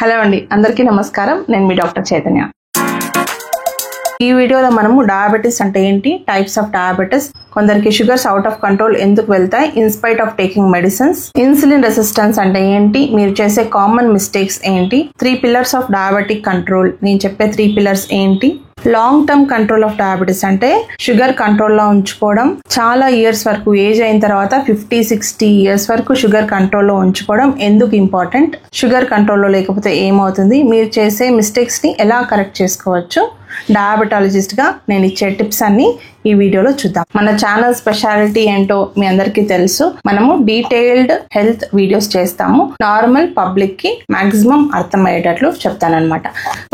Hello అండి, అందరికీ నమస్కారం. నేను మీ డాక్టర్ చైతన్య. ఈ వీడియోలో మనము డయాబెటీస్ అంటే ఏంటి, టైప్స్ ఆఫ్ డయాబెటీస్, కొందరికి షుగర్స్ అవుట్ ఆఫ్ కంట్రోల్ ఎందుకు వెళ్తాయి in spite of taking medicines, insulin resistance అంటే ఏంటి, మీరు చేసే కామన్ మిస్టేక్స్ ఏంటి, 3 పిల్లర్స్ ఆఫ్ డయాబెటిక్ కంట్రోల్, నేను చెప్పే 3 పిల్లర్స్ ఏంటి, long term control of diabetes అంటే షుగర్ కంట్రోల్లో ఉంచుకోవడం, చాలా ఇయర్స్ వరకు ఏజ్ అయిన తర్వాత 50-60 ఇయర్స్ వరకు షుగర్ కంట్రోల్లో ఉంచుకోవడం ఎందుకు ఇంపార్టెంట్, షుగర్ కంట్రోల్లో లేకపోతే ఏమవుతుంది, మీరు చేసే మిస్టేక్స్ ని ఎలా కరెక్ట్ చేసుకోవచ్చు, డయాబెటాలజిస్ట్ గా నేను ఇచ్చే టిప్స్ అన్ని ఈ వీడియోలో చూద్దాం. మన ఛానల్ స్పెషాలిటీ ఏంటో మీ అందరికీ తెలుసు. మనము డీటెయిల్డ్ హెల్త్ వీడియోస్ చేస్తాము. నార్మల్ పబ్లిక్ కి మాక్సిమం అర్థమయ్యేటట్లు చెప్తానన్నమాట.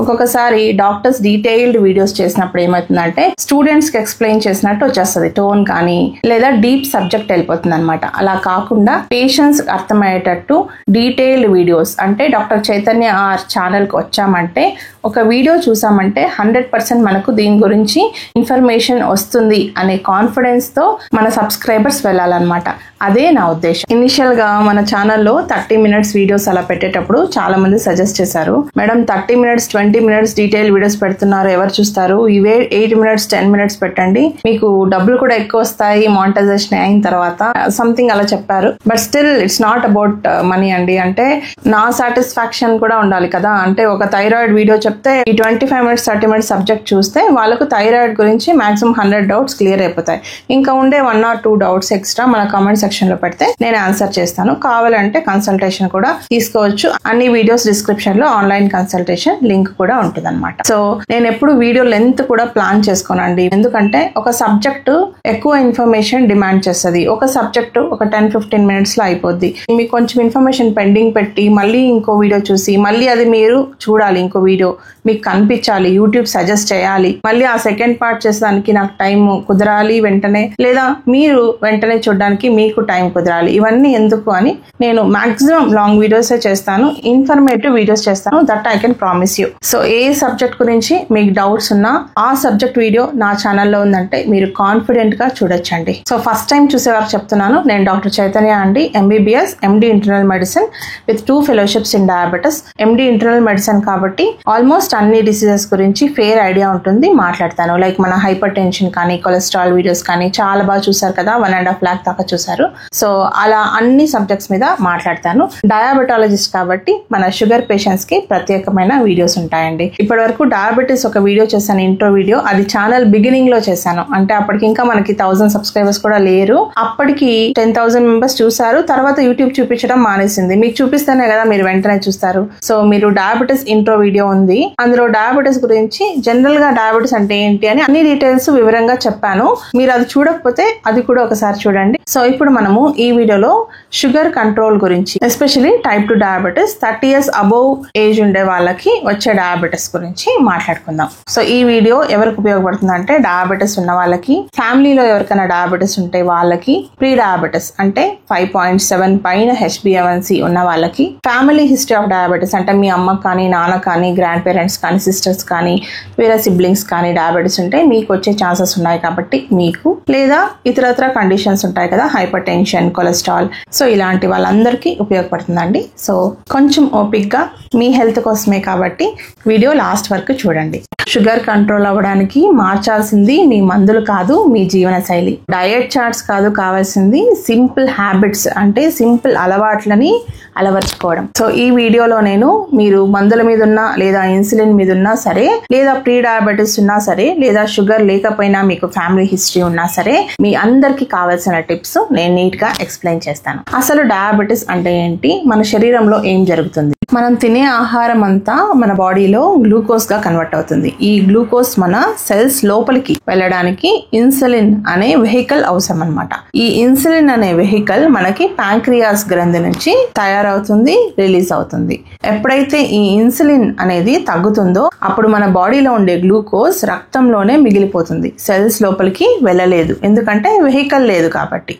ఒక్కొక్కసారి డాక్టర్స్ డీటెయిల్డ్ వీడియోస్ చేసినప్పుడు ఏమవుతుందంటే స్టూడెంట్స్ కి ఎక్స్ప్లెయిన్ చేసినట్టు వచ్చేస్తుంది, టోన్ కానీ లేదా డీప్ సబ్జెక్ట్ వెళ్ళిపోతుంది అనమాట. అలా కాకుండా పేషెంట్స్ అర్థమయ్యేటట్టు డీటెయిల్డ్ వీడియోస్, అంటే డాక్టర్ చైతన్య ఛానల్ కి వచ్చామంటే ఒక వీడియో చూసామంటే 100% మనకు దీని గురించి ఇన్ఫర్మేషన్ వస్తుంది అనే కాన్ఫిడెన్స్ తో మన సబ్స్క్రైబర్స్ వెళ్ళాలన్నమాట. అదే నా ఉద్దేశం. ఇనిషియల్ గా మన ఛానల్లో 30 minutes వీడియోస్ అలా పెట్టేటప్పుడు చాలా మంది సజెస్ట్ చేశారు, madam 30 minutes 20 minutes detail videos పెడుతున్నారు, ఎవరు చూస్తారు, ఇవే 8 minutes 10 minutes పెట్టండి, మీకు డబ్బులు కూడా ఎక్కువ వస్తాయి మానిటైజేషన్ అయిన తర్వాత, సంథింగ్ అలా చెప్పారు. But still it's not about money అండి. అంటే నా సాటిస్ఫాక్షన్ కూడా ఉండాలి కదా. అంటే ఒక థైరాయిడ్ వీడియో చెప్తే ఈ 25 minutes 30 minutes సబ్జెక్ట్ చూస్తే వాళ్ళకు థైరాయిడ్ గురించి మాక్సిమం 100 డౌట్స్ క్లియర్ అయిపోతాయి. ఇంకా ఉండే 1 or 2 డౌట్స్ ఎక్స్ట్రా మన కామెంట్ సెక్షన్ లో పెడితే నేను ఆన్సర్ చేస్తాను. కావాలంటే కన్సల్టేషన్ కూడా తీసుకోవచ్చు. అన్ని వీడియోస్ డిస్క్రిప్షన్ లో ఆన్లైన్ కన్సల్టేషన్ లింక్ కూడా ఉంటుంది అనమాట. సో నేను ఎప్పుడు వీడియో లెంత్ కూడా ప్లాన్ చేసుకోనండి. ఎందుకంటే ఒక సబ్జెక్ట్ ఎక్కువ ఇన్ఫర్మేషన్ డిమాండ్ చేస్తుంది. ఒక సబ్జెక్ట్ ఒక 10-15 minutes లో అయిపోద్ది. మీకు కొంచెం ఇన్ఫర్మేషన్ పెండింగ్ పెట్టి మళ్ళీ ఇంకో వీడియో చూసి మళ్ళీ అది మీరు చూడాలి, ఇంకో వీడియో మీకు కనిపించాలి, యూట్యూబ్ సజెస్ట్ చేయాలి, మళ్ళీ ఆ సెకండ్ పార్ట్ చేసేదానికి నాకు టైం కుదరాలి వెంటనే, లేదా మీరు వెంటనే చూడడానికి మీకు టైం కుదరాలి. ఇవన్నీ ఎందుకు అని నేను మాక్సిమం లాంగ్ వీడియోస్ చేస్తాను, ఇన్ఫర్మేటివ్ వీడియోస్ చేస్తాను. That I can promise you. So A subject గురించి మీకు డౌట్స్ ఉన్నా ఆ సబ్జెక్ట్ వీడియో నా ఛానల్లో ఉందంటే మీరు కాన్ఫిడెంట్ గా చూడొచ్చండి. సో ఫస్ట్ టైం చూసేవారు చెప్తున్నాను, నేను డాక్టర్ చైతన్య అండి, MBBS MD internal medicine with 2 fellowships in diabetes. MD internal medicine కాబట్టి ఆల్మోస్ట్ అన్ని డిసీజెస్ గురించి ఫేర్ ఐడియా ఉంటుంది, మాట్లాడతాను. లైక్ మన హైపర్ టెన్షన్ కానీ కొలెస్ట్రాల్ వీడియోస్ కానీ చాలా బాగా చూసారు కదా, 1.5 lakh దాకా చూసారు. సో అలా అన్ని సబ్జెక్ట్స్ మీద మాట్లాడతాను. డయాబెటాలజిస్ట్ కాబట్టి మన షుగర్ పేషెంట్స్ కి ప్రత్యేకమైన వీడియోస్ ఉంటాయండి. ఇప్పటి వరకు డయాబెటీస్ ఒక వీడియో చేశాను, ఇంట్రో వీడియో, అది ఛానల్ బిగినింగ్ లో చేశాను. అంటే అప్పటికి ఇంకా మనకి 1000 subscribers కూడా లేరు. అప్పటికి 10,000 members చూసారు. తర్వాత యూట్యూబ్ చూపించడం మానేసింది. మీకు చూపిస్తేనే కదా మీరు వెంటనే చూస్తారు. సో మీరు డయాబెటీస్ ఇంట్రో వీడియో ఉంది, అందులో డయాబెటీస్ గురించి జనరల్ గా డయాబెటీస్ అంటే ఏంటి అని అన్ని డీటెయిల్స్ వివరంగా చెప్పాను. మీరు అది చూడకపోతే అది కూడా ఒకసారి చూడండి. సో ఇప్పుడు మనము ఈ వీడియోలో షుగర్ కంట్రోల్ గురించి, especially type 2 diabetes, 30 years above age ఉండే వాళ్ళకి వచ్చే డయాబెటీస్ గురించి మాట్లాడుకుందాం. సో ఈ వీడియో ఎవరికి ఉపయోగపడుతుంది అంటే డయాబెటీస్ ఉన్న వాళ్ళకి, ఫ్యామిలీలో ఎవరికైనా డయాబెటీస్ ఉంటే వాళ్ళకి, ప్రీ డయాబెటీస్ అంటే 5.7 పైన HbA1c ఉన్న వాళ్ళకి, ఫ్యామిలీ హిస్టరీ ఆఫ్ డయాబెటీస్ అంటే మీ అమ్మ కానీ నాన్న కానీ గ్రాండ్ పేరెంట్స్ కానీ సిస్టర్స్ కానీ వేరే సిబ్లింగ్స్ కానీ డయాబెటీస్ ఉంటే మీకు వచ్చే ఛాన్సెస్ ఉన్నాయి కాబట్టి మీకు, లేదా ఇతరత్ర కండిషన్స్ ఉంటాయి కదా, హైపర్ టెన్షన్, కొలెస్ట్రాల్, సో ఇలాంటి వాళ్ళందరికీ ఉపయోగపడుతుందండి. సో కొంచెం ఓపిక్గా మీ హెల్త్ కోసమే కాబట్టి వీడియో లాస్ట్ వరకు చూడండి. షుగర్ కంట్రోల్ అవ్వడానికి మార్చాల్సింది మీ మందులు కాదు, మీ జీవన శైలి. డయట్ చార్ట్స్ కాదు కావాల్సింది, సింపుల్ హ్యాబిట్స్ అంటే సింపుల్ అలవాట్లని అలవర్చుకోవడం. సో ఈ వీడియోలో నేను మీరు మందుల మీద ఉన్నా లేదా ఇన్సులిన్ మీద ఉన్నా సరే, లేదా ప్రీ డయాబెటీస్ ఉన్నా సరే, లేదా షుగర్ లేకపోయినా మీకు ఫ్యామిలీ హిస్టరీ ఉన్నా సరే, మీ అందరికి కావాల్సిన టిప్స్ నేను నీట్ గా ఎక్స్ప్లెయిన్ చేస్తాను. అసలు డయాబెటీస్ అంటే ఏంటి, మన శరీరంలో ఏం జరుగుతుంది, మనం తినే ఆహారం అంతా మన బాడీలో గ్లూకోజ్ గా కన్వర్ట్ అవుతుంది. ఈ గ్లూకోజ్ మన సెల్స్ లోపలికి వెళ్ళడానికి ఇన్సులిన్ అనే వెహికల్ అవసరం అన్నమాట. ఈ ఇన్సులిన్ అనే వెహికల్ మనకి ప్యాంక్రియాస్ గ్రంథి నుంచి తయారవుతుంది, రిలీజ్ అవుతుంది. ఎప్పుడైతే ఈ ఇన్సులిన్ అనేది తగ్గుతుందో అప్పుడు మన బాడీలో ఉండే గ్లూకోజ్ రక్తంలోనే మిగిలిపోతుంది, సెల్స్ లోపలికి వెళ్ళలేదు, ఎందుకంటే వెహికల్ లేదు కాబట్టి.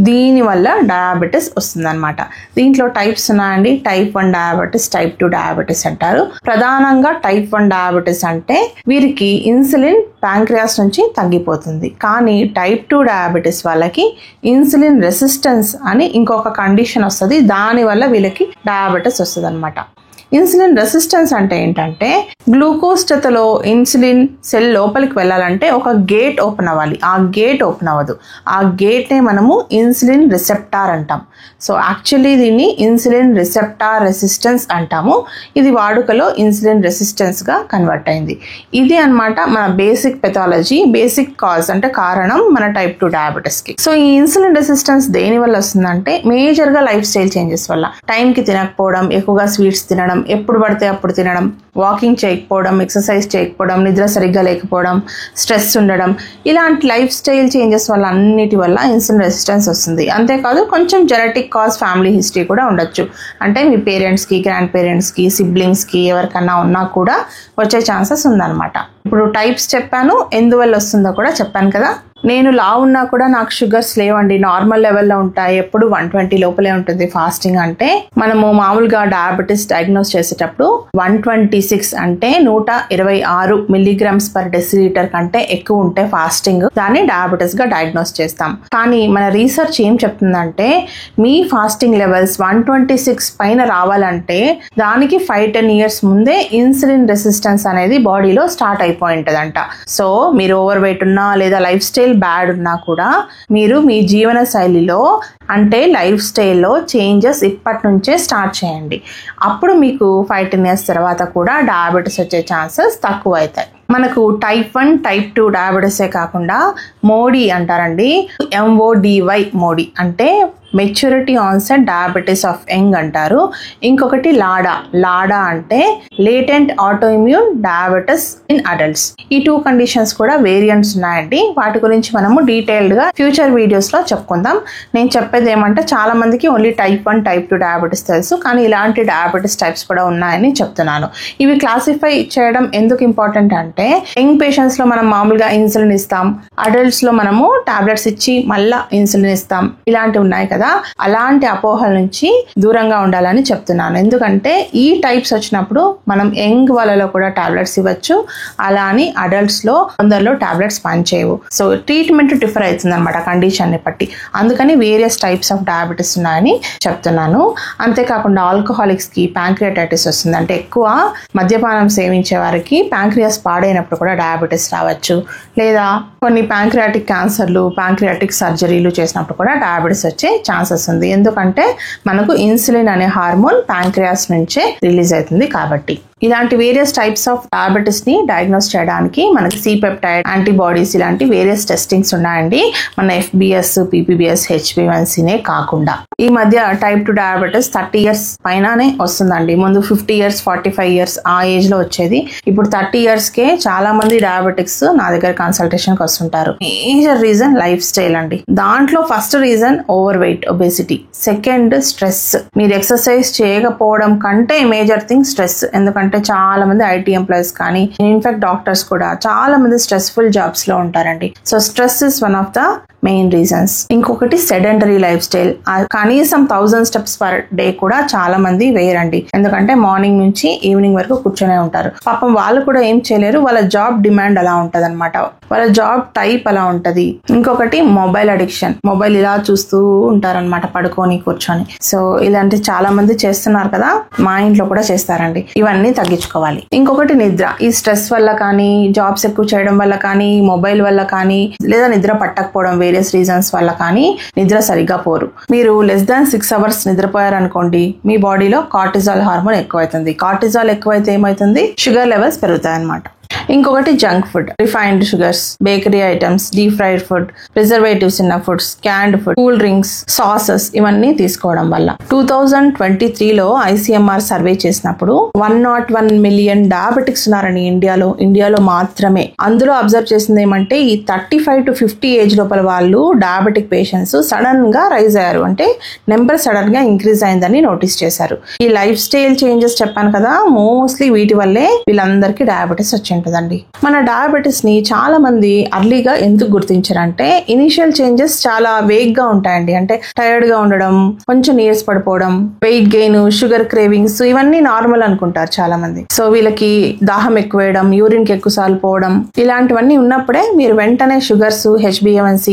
దీని వల్ల డయాబెటీస్ వస్తుందన్నమాట. దీంట్లో టైప్స్ ఉన్నాయండి. టైప్ 1 డయాబెటీస్, టైప్ 2 డయాబెటీస్ అంటారు. ప్రధానంగా టైప్ 1 డయాబెటీస్ అంటే వీరికి ఇన్సులిన్ ప్యాంక్రియాస్ నుంచి తగ్గిపోతుంది. కానీ టైప్ 2 డయాబెటీస్ వాళ్ళకి ఇన్సులిన్ రెసిస్టెన్స్ అని ఇంకొక కండిషన్ వస్తుంది, దాని వల్ల వీళ్ళకి డయాబెటీస్ వస్తుంది అనమాట. ఇన్సులిన్ రెసిస్టెన్స్ అంటే ఏంటంటే గ్లూకోజ్ జతలో ఇన్సులిన్ సెల్ లోపలికి వెళ్ళాలంటే ఒక గేట్ ఓపెన్ అవ్వాలి. ఆ గేట్ ఓపెన్ అవ్వదు. ఆ గేట్నే మనము ఇన్సులిన్ రిసెప్టార్ అంటాం. సో యాక్చువల్లీ దీన్ని ఇన్సులిన్ రిసెప్టార్ రెసిస్టెన్స్ అంటాము. ఇది వాడుకలో ఇన్సులిన్ రెసిస్టెన్స్ గా కన్వర్ట్ అయింది. ఇది అన్నమాట మన బేసిక్ పెథాలజీ, బేసిక్ కాజ్ అంటే కారణం మన టైప్ 2 డయాబెటీస్ కి. సో ఈ ఇన్సులిన్ రెసిస్టెన్స్ దేని వల్ల వస్తుందంటే మేజర్ గా లైఫ్ స్టైల్ చేంజెస్ వల్ల. టైం కి తినకపోవడం, ఎక్కువగా స్వీట్స్ తినడం, ఎప్పుడు పడితే అప్పుడు తినడం, వాకింగ్ చేయకపోవడం, ఎక్సర్సైజ్ చేయకపోవడం, నిద్ర సరిగ్గా లేకపోవడం, స్ట్రెస్ ఉండడం, ఇలాంటి లైఫ్ స్టైల్ చేంజెస్ వల్ల అన్నిటి వల్ల ఇన్సులిన్ రెసిస్టెన్స్ వస్తుంది. అంతేకాదు కొంచెం జెనెటిక్ కాజ్, ఫ్యామిలీ హిస్టరీ కూడా ఉండొచ్చు. అంటే మీ పేరెంట్స్ కి, గ్రాండ్ పేరెంట్స్ కి, సిబ్లింగ్స్ కి ఎవరికన్నా ఉన్నా కూడా వచ్చే ఛాన్సెస్ ఉందన్నమాట. ఇప్పుడు టైప్స్ చెప్పాను, ఎందువల్ల వస్తుందో కూడా చెప్పాను కదా. నేను లావు ఉన్నా కూడా నాకు షుగర్స్ లేవండి, నార్మల్ లెవెల్లో ఉంటాయి, ఎప్పుడు 120 లోపలే ఉంటుంది ఫాస్టింగ్ అంటే మనము మామూలుగా డయాబెటీస్ డయాగ్నోస్ చేసేటప్పుడు 126 అంటే 126 మిల్లీగ్రామ్స్ పర్ డెసిలీటర్ కంటే ఎక్కువ ఉంటే ఫాస్టింగ్ దాన్ని డయాబెటీస్ గా డయాగ్నోస్ చేస్తాం. కానీ మన రీసెర్చ్ ఏం చెప్తుందంటే మీ ఫాస్టింగ్ లెవెల్స్ 126 పైన రావాలంటే దానికి 5-10 years ముందే ఇన్సులిన్ రెసిస్టెన్స్ అనేది బాడీలో స్టార్ట్ అయిపోయి ఉంటదంట. సో మీరు ఓవర్ వెయిట్ ఉన్నా లేదా లైఫ్ స్టైల్ బ్యాడ్ ఉన్నా కూడా మీరు మీ జీవన శైలిలో అంటే లైఫ్ స్టైల్లో చేంజెస్ ఇప్పటి నుంచే స్టార్ట్ చేయండి. అప్పుడు మీకు 5-10 years తర్వాత కూడా డయాబెటీస్ వచ్చే ఛాన్సెస్ తక్కువ అవుతాయి. మనకు టైప్ 1, టైప్ 2 డయాబెటీసే కాకుండా మోడీ అంటారండి. MODY మోడీ అంటే maturity onset diabetes of young అంటారు. ఇంకొకటి లాడా అంటే latent autoimmune diabetes in adults. ఈ 2 కండిషన్స్ కూడా వేరియంట్స్ ఉన్నాయండి. వాటి గురించి మనము డీటెయిల్డ్ గా ఫ్యూచర్ వీడియోస్ లో చెప్పుకుందాం. నేను చెప్పేది ఏమంటే చాలా మందికి ఓన్లీ టైప్ 1, టైప్ 2 డయాబెటీస్ తెలుసు, కానీ ఇలాంటి డయాబెటీస్ టైప్స్ కూడా ఉన్నాయని చెప్తున్నాను. ఇవి క్లాసిఫై చేయడం ఎందుకు ఇంపార్టెంట్ అంటే యంగ్ పేషెంట్స్ లో మనం మామూలుగా ఇన్సులిన్ ఇస్తాం, అడల్ట్స్ లో మనము టాబ్లెట్స్ ఇచ్చి మళ్ళా ఇన్సులిన్ ఇస్తాం, ఇలాంటివి ఉన్నాయి కదా. అలాంటి అపోహల నుంచి దూరంగా ఉండాలని చెప్తున్నాను. ఎందుకంటే ఈ టైప్స్ వచ్చినప్పుడు మనం యంగ్ వాళ్ళలో కూడా టాబ్లెట్స్ ఇవ్వచ్చు, అలా అని అడల్ట్స్ లో కొందరిలో టాబ్లెట్స్ పనిచేయవు. సో ట్రీట్మెంట్ డిఫర్ అవుతుంది అనమాట కండిషన్ ని బట్టి. అందుకని వేరియస్ టైప్స్ ఆఫ్ డయాబెటీస్ ఉన్నాయని చెప్తున్నాను. అంతేకాకుండా ఆల్కహాలిక్స్ కి ప్యాంక్రియాటైటిస్ వస్తుంది. అంటే ఎక్కువ మద్యపానం సేవించే వారికి ప్యాంక్రియాస్ పాడైనప్పుడు కూడా డయాబెటీస్ రావచ్చు. లేదా కొన్ని ప్యాంక్రియాటిక్ క్యాన్సర్లు, ప్యాంక్రియాటిక్ సర్జరీలు చేసినప్పుడు కూడా డయాబెటీస్ వచ్చే ఛాన్సెస్ ఉంది. ఎందుకంటే మనకు ఇన్సులిన్ అనే హార్మోన్ ప్యాంక్రియాస్ నుంచే రిలీజ్ అవుతుంది కాబట్టి. ఇలాంటి వేరియస్ టైప్స్ ఆఫ్ డయాబెటీస్ ని డయాగ్నోస్ చేయడానికి మనకి C-పెప్టైడ్, యాంటీబాడీస్ ఇలాంటి వేరియస్ టెస్టింగ్స్ ఉన్నాయండి. మన FBS, PPBS, HbA1cనే కాకుండా. ఈ మధ్య టైప్ 2 డయాబెటీస్ 30 years పైననే వస్తుందండి. ముందు 50 years, 45 years ఆ ఏజ్ లో వచ్చేది. ఇప్పుడు 30 years కే చాలా మంది డయాబెటిక్స్ నా దగ్గర కన్సల్టేషన్ కి వస్తుంటారు. మేజర్ రీజన్ లైఫ్ స్టైల్ అండి. దాంట్లో first reason over weight, obesity. Second stress. మీరు ఎక్సర్సైజ్ చేయకపోవడం కంటే మేజర్ థింగ్ స్ట్రెస్. ఎందుకంటే చాలా మంది IT ఎంప్లాయీస్ కానీ ఇన్ఫాక్ట్ డాక్టర్స్ కూడా చాలా మంది స్ట్రెస్ఫుల్ జాబ్స్ లో ఉంటారండి. So stress is one of the main reasons. ఇంకొకటి సెడెంటరీ లైఫ్ స్టైల్. కనీసం 1000 steps పర్ డే కూడా చాలా మంది వేయరండి. ఎందుకంటే మార్నింగ్ నుంచి ఈవినింగ్ వరకు కూర్చొనే ఉంటారు. పాపం వాళ్ళు కూడా ఏం చేయలేరు, వాళ్ళ జాబ్ డిమాండ్ అలా ఉంటది అనమాట, వాళ్ళ జాబ్ టైప్ అలా ఉంటది. ఇంకొకటి మొబైల్ అడిక్షన్. మొబైల్ ఇలా చూస్తూ ఉంటారనమాట పడుకొని కూర్చొని. సో ఇలాంటి చాలా మంది చేస్తున్నారు కదా, మా ఇంట్లో కూడా చేస్తారండి. ఇవన్నీ తగ్గించుకోవాలి. ఇంకొకటి నిద్ర. ఈ స్ట్రెస్ వల్ల కానీ, జాబ్స్ ఎక్కువ చేయడం వల్ల కానీ, మొబైల్ వల్ల కానీ, లేదా నిద్ర పట్టకపోవడం వేరియస్ రీజన్స్ వల్ల కానీ నిద్ర సరిగ్గా పోరు. మీరు less than 6 hours నిద్రపోయారనుకోండి, మీ బాడీలో కార్టిజాల్ హార్మోన్ ఎక్కువైతుంది. కార్టిజాల్ ఎక్కువైతే ఏమవుతుంది, షుగర్ లెవెల్స్ పెరుగుతాయి అన్నమాట. ఇంకొకటి junk food, refined sugars, bakery items, deep fried food, preservatives ఉన్న foods, canned food, cool drinks, sauces ఇవన్నీ తీసుకోవడం వల్ల. 2023లో ICMR సర్వే చేసినప్పుడు 101 million డయాబెటిక్స్ ఉన్నారని ఇండియాలో మాత్రమే. అందులో అబ్జర్వ్ చేసింది ఏమంటే ఈ 35 to 50 ఏజ్ లోపల వాళ్ళు డయాబెటిక్ పేషెంట్స్ సడన్ గా రైజ్ అయ్యారు. అంటే నెంబర్ సడన్ గా ఇంక్రీజ్ అయిందని నోటీస్ చేశారు. ఈ లైఫ్ స్టైల్ చేంజెస్ చెప్పాను కదా, మోస్ట్లీ వీటి వల్లే వీళ్ళందరికీ డయాబెటిస్ వచ్చింటుంది. ఉంటుందండి. మన డయాబెటీస్ ని చాలా మంది అర్లీగా ఎందుకు గుర్తించారంటే ఇనిషియల్ చేంజెస్ చాలా వేగ్ గా ఉంటాయండి. అంటే టైర్డ్ గా ఉండడం, కొంచెం నీరస పడిపోవడం, వెయిట్ గెయిన్, షుగర్ క్రేవింగ్స్ ఇవన్నీ నార్మల్ అనుకుంటారు చాలా మంది. సో వీళ్ళకి దాహం ఎక్కువేయడం, యూరిన్ కి ఎక్కువసార్లు పోవడం ఇలాంటివన్నీ ఉన్నప్పుడే మీరు వెంటనే షుగర్స్, HbA1c,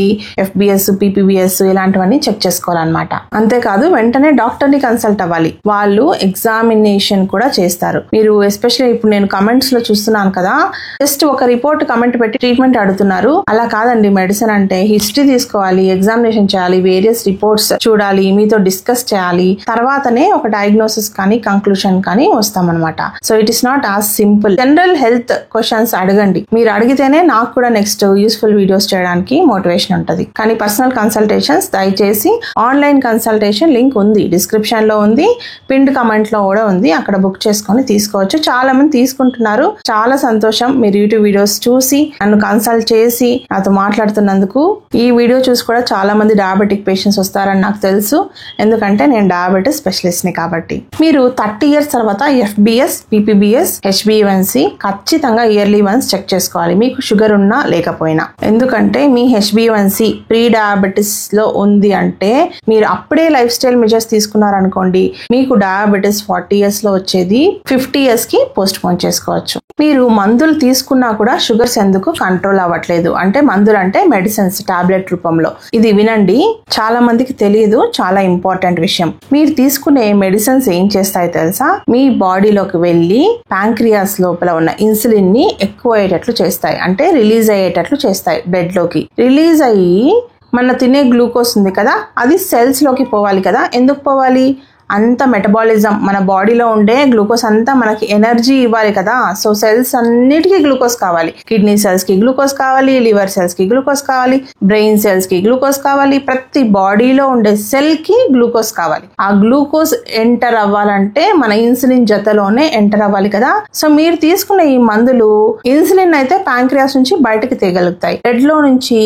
FBS, PPBS ఇలాంటివన్నీ చెక్ చేసుకోవాలన్నమాట. అంతేకాదు వెంటనే డాక్టర్ ని కన్సల్ట్ అవ్వాలి. వాళ్ళు ఎగ్జామినేషన్ కూడా చేస్తారు. మీరు ఎస్పెషల్లీ ఇప్పుడు నేను కమెంట్స్ లో చూస్తున్నాను కదా, జస్ట్ ఒక రిపోర్ట్ కమెంట్ పెట్టి ట్రీట్మెంట్ అడుగుతున్నారు. అలా కాదండి. మెడిసిన్ అంటే హిస్టరీ తీసుకోవాలి, ఎగ్జామినేషన్ చేయాలి, వేరియస్ రిపోర్ట్స్ చూడాలి, మీతో డిస్కస్ చేయాలి, తర్వాతనే ఒక డయాగ్నోసిస్ కానీ కంక్లూషన్ కానీ వస్తామన్నమాట. So it is not as simple. General health questions అడగండి. మీరు అడిగితేనే నాకు కూడా నెక్స్ట్ యూస్ఫుల్ వీడియోస్ చేయడానికి మోటివేషన్ ఉంటుంది. కానీ పర్సనల్ కన్సల్టేషన్స్ దయచేసి ఆన్లైన్ కన్సల్టేషన్ లింక్ ఉంది, డిస్క్రిప్షన్ లో ఉంది, పిన్డ్ కమెంట్ లో కూడా ఉంది. అక్కడ బుక్ చేసుకొని తీసుకోవచ్చు. చాలా మంది తీసుకుంటున్నారు. చాలా సంతోషం. మీరు యూట్యూబ్ వీడియోస్ చూసి నన్ను కన్సల్ట్ చేసి నాతో మాట్లాడుతున్నందుకు. ఈ వీడియో చూసి కూడా చాలా మంది డయాబెటిక్ పేషెంట్స్ వస్తారని నాకు తెలుసు. ఎందుకంటే నేను డయాబెటిస్ స్పెషలిస్ట్ ని కాబట్టి. మీరు 30 years తర్వాత FBS, PPBS, HbA1c ఖచ్చితంగా ఇయర్లీ వన్స్ చెక్ చేసుకోవాలి, మీకు షుగర్ ఉన్నా లేకపోయినా. ఎందుకంటే మీ HbA1c ప్రీ డయాబెటిస్ లో ఉంది అంటే మీరు అప్పుడే లైఫ్ స్టైల్ మెజర్స్ తీసుకున్నారనుకోండి, మీకు డయాబెటిస్ 40 years లో వచ్చేది 50 years కి పోస్ట్ పోన్ చేసుకోవచ్చు. మీరు మందులు తీసుకున్నా కూడా షుగర్స్ ఎందుకు కంట్రోల్ అవ్వట్లేదు అంటే, మందులు అంటే మెడిసిన్స్ టాబ్లెట్ రూపంలో. ఇది వినండి, చాలా మందికి తెలియదు, చాలా ఇంపార్టెంట్ విషయం. మీరు తీసుకునే మెడిసిన్స్ ఏం చేస్తాయి తెలుసా? మీ బాడీలోకి వెళ్ళి ప్యాంక్రియాస్ లోపల ఉన్న ఇన్సులిన్ ని ఎక్కువ అయ్యేటట్లు చేస్తాయి. అంటే రిలీజ్ అయ్యేటట్లు చేస్తాయి. బ్లడ్ లోకి రిలీజ్ అయ్యి మన తినే గ్లూకోజ్ ఉంది కదా, అది సెల్స్ లోకి పోవాలి కదా. ఎందుకు పోవాలి? అంత మెటబాలిజం, మన బాడీలో ఉండే గ్లూకోజ్ అంతా మనకి ఎనర్జీ ఇవ్వాలి కదా. సో సెల్స్ అన్నిటికీ గ్లూకోజ్ కావాలి. కిడ్నీ సెల్స్ కి గ్లూకోజ్ కావాలి, లివర్ సెల్స్ కి గ్లూకోజ్ కావాలి, బ్రెయిన్ సెల్స్ కి గ్లూకోజ్ కావాలి, ప్రతి బాడీలో ఉండే సెల్ కి గ్లూకోజ్ కావాలి. ఆ గ్లూకోజ్ ఎంటర్ అవ్వాలంటే మన ఇన్సులిన్ జతలోనే ఎంటర్ అవ్వాలి కదా. సో మీరు తీసుకున్న ఈ మందులు ఇన్సులిన్ అయితే ప్యాంక్రియాస్ నుంచి బయటకు తీయగలుగుతాయి. బ్లడ్ లో నుంచి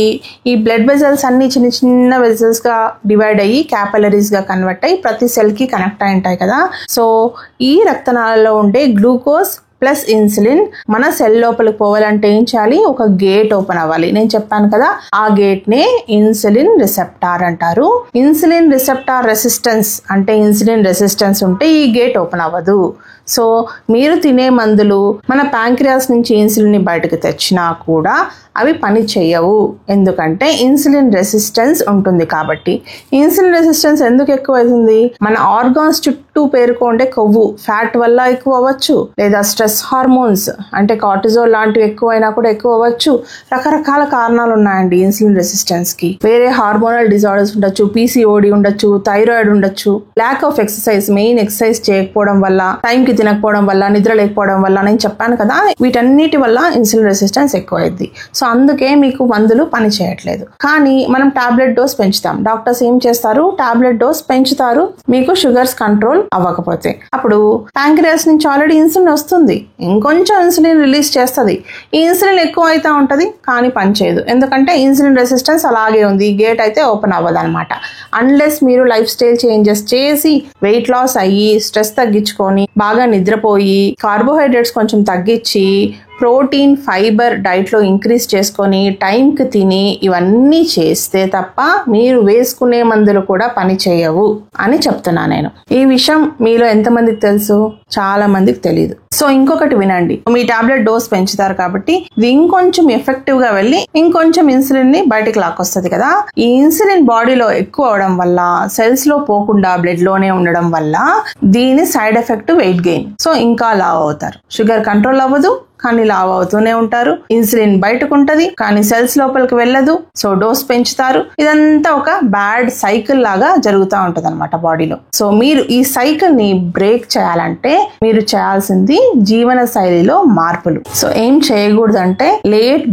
ఈ బ్లడ్ వెజల్స్ అన్ని చిన్న చిన్న వెజల్స్ గా డివైడ్ అయ్యి క్యాపిలరీస్ గా కన్వర్ట్ అయ్యి ప్రతి సెల్ కి కనెక్ట్ అయి ఉంటాయి కదా. సో ఈ రక్తనాళాల్లో ఉండే గ్లూకోజ్ ప్లస్ ఇన్సులిన్ మన సెల్ లోపలికి పోవాలంటే ఏం చేయాలి? ఒక గేట్ ఓపెన్ అవ్వాలి. నేను చెప్పాను కదా, ఆ గేట్ నే ఇన్సులిన్ రిసెప్టార్ అంటారు. ఇన్సులిన్ రిసెప్టార్ రెసిస్టెన్స్ అంటే ఇన్సులిన్ రెసిస్టెన్స్ ఉంటే ఈ గేట్ ఓపెన్ అవ్వదు. సో మీరు తినే మందులు మన ప్యాంక్రియాస్ నుంచి ఇన్సులిన్ ని బయటకు తెచ్చినా కూడా అవి పని చేయవు. ఎందుకంటే ఇన్సులిన్ రెసిస్టెన్స్ ఉంటుంది కాబట్టి. ఇన్సులిన్ రెసిస్టెన్స్ ఎందుకు ఎక్కువ అవుతుంది? మన ఆర్గాన్స్ చుట్టూ పేరుకోండే కొవ్వు ఫ్యాట్ వల్ల ఎక్కువ అవ్వచ్చు, లేదా స్ట్రెస్ హార్మోన్స్ అంటే కార్టిజోల్ లాంటివి ఎక్కువైనా కూడా ఎక్కువ అవ్వచ్చు. రకరకాల కారణాలు ఉన్నాయండి ఇన్సులిన్ రెసిస్టెన్స్ కి. వేరే హార్మోనల్ డిజార్డర్స్ ఉండొచ్చు, PCOD ఉండొచ్చు, థైరాయిడ్ ఉండొచ్చు, lack of exercise, main exercise చేయకపోవడం వల్ల, టైంకి తినకపోవడం వల్ల, నిద్ర లేకపోవడం వల్ల, నేను చెప్పాను కదా, వీటన్నిటి వల్ల ఇన్సులిన్ రెసిస్టెన్స్ ఎక్కువ అయింది. సో అందుకే మీకు మందులు పని చేయట్లేదు. కానీ మనం టాబ్లెట్ డోస్ పెంచుతాం. డాక్టర్స్ ఏం చేస్తారు? టాబ్లెట్ డోస్ పెంచుతారు మీకు షుగర్స్ కంట్రోల్ అవ్వకపోతే. అప్పుడు ప్యాంక్రియాస్ నుంచి ఆల్రెడీ ఇన్సులిన్ వస్తుంది, ఇంకొంచెం ఇన్సులిన్ రిలీజ్ చేస్తుంది. ఈ ఇన్సులిన్ ఎక్కువ అవుతా ఉంటది కానీ పని చేయదు. ఎందుకంటే ఇన్సులిన్ రెసిస్టెన్స్ అలాగే ఉంది, గేట్ అయితే ఓపెన్ అవ్వదు అనమాట. అన్లెస్ మీరు లైఫ్ స్టైల్ చేంజెస్ చేసి వెయిట్ లాస్ అయ్యి స్ట్రెస్ తగ్గించుకొని బాగా నిద్రపోయి కార్బోహైడ్రేట్స్ కొంచెం తగ్గించి ప్రోటీన్, ఫైబర్ డైట్లో ఇంక్రీజ్ చేసుకొని టైంకి తిని ఇవన్నీ చేస్తే తప్ప మీరు వేసుకునే మందులు కూడా పని చేయవు అని చెప్తున్నా నేను. ఈ విషయం మీలో ఎంతమందికి తెలుసు? చాలా మందికి తెలియదు. సో ఇంకొకటి వినండి, మీ టాబ్లెట్ డోస్ పెంచుతారు కాబట్టి ఇది ఇంకొంచెం ఎఫెక్టివ్ గా వెళ్ళి ఇంకొంచెం ఇన్సులిన్ ని బయటకు లాక్కొస్తుంది కదా. ఈ ఇన్సులిన్ బాడీలో ఎక్కువ అవడం వల్ల, సెల్స్ లో పోకుండా బ్లడ్ లోనే ఉండడం వల్ల దీని side effect weight gain. So ఇంకా లావ్ అవుతారు. షుగర్ కంట్రోల్ అవ్వదు కానీ లావ్ అవుతూనే ఉంటారు. ఇన్సులిన్ బయటకు ఉంటది కానీ సెల్స్ లోపలికి వెళ్ళదు. సో డోస్ పెంచుతారు. ఇదంతా ఒక బ్యాడ్ సైకిల్ లాగా జరుగుతూ ఉంటది అనమాట బాడీలో. సో మీరు ఈ సైకిల్ ని బ్రేక్ చేయాలంటే మీరు చేయాల్సింది జీవన శైలిలో మార్పులు. సో ఏం చేయకూడదంటే లేట్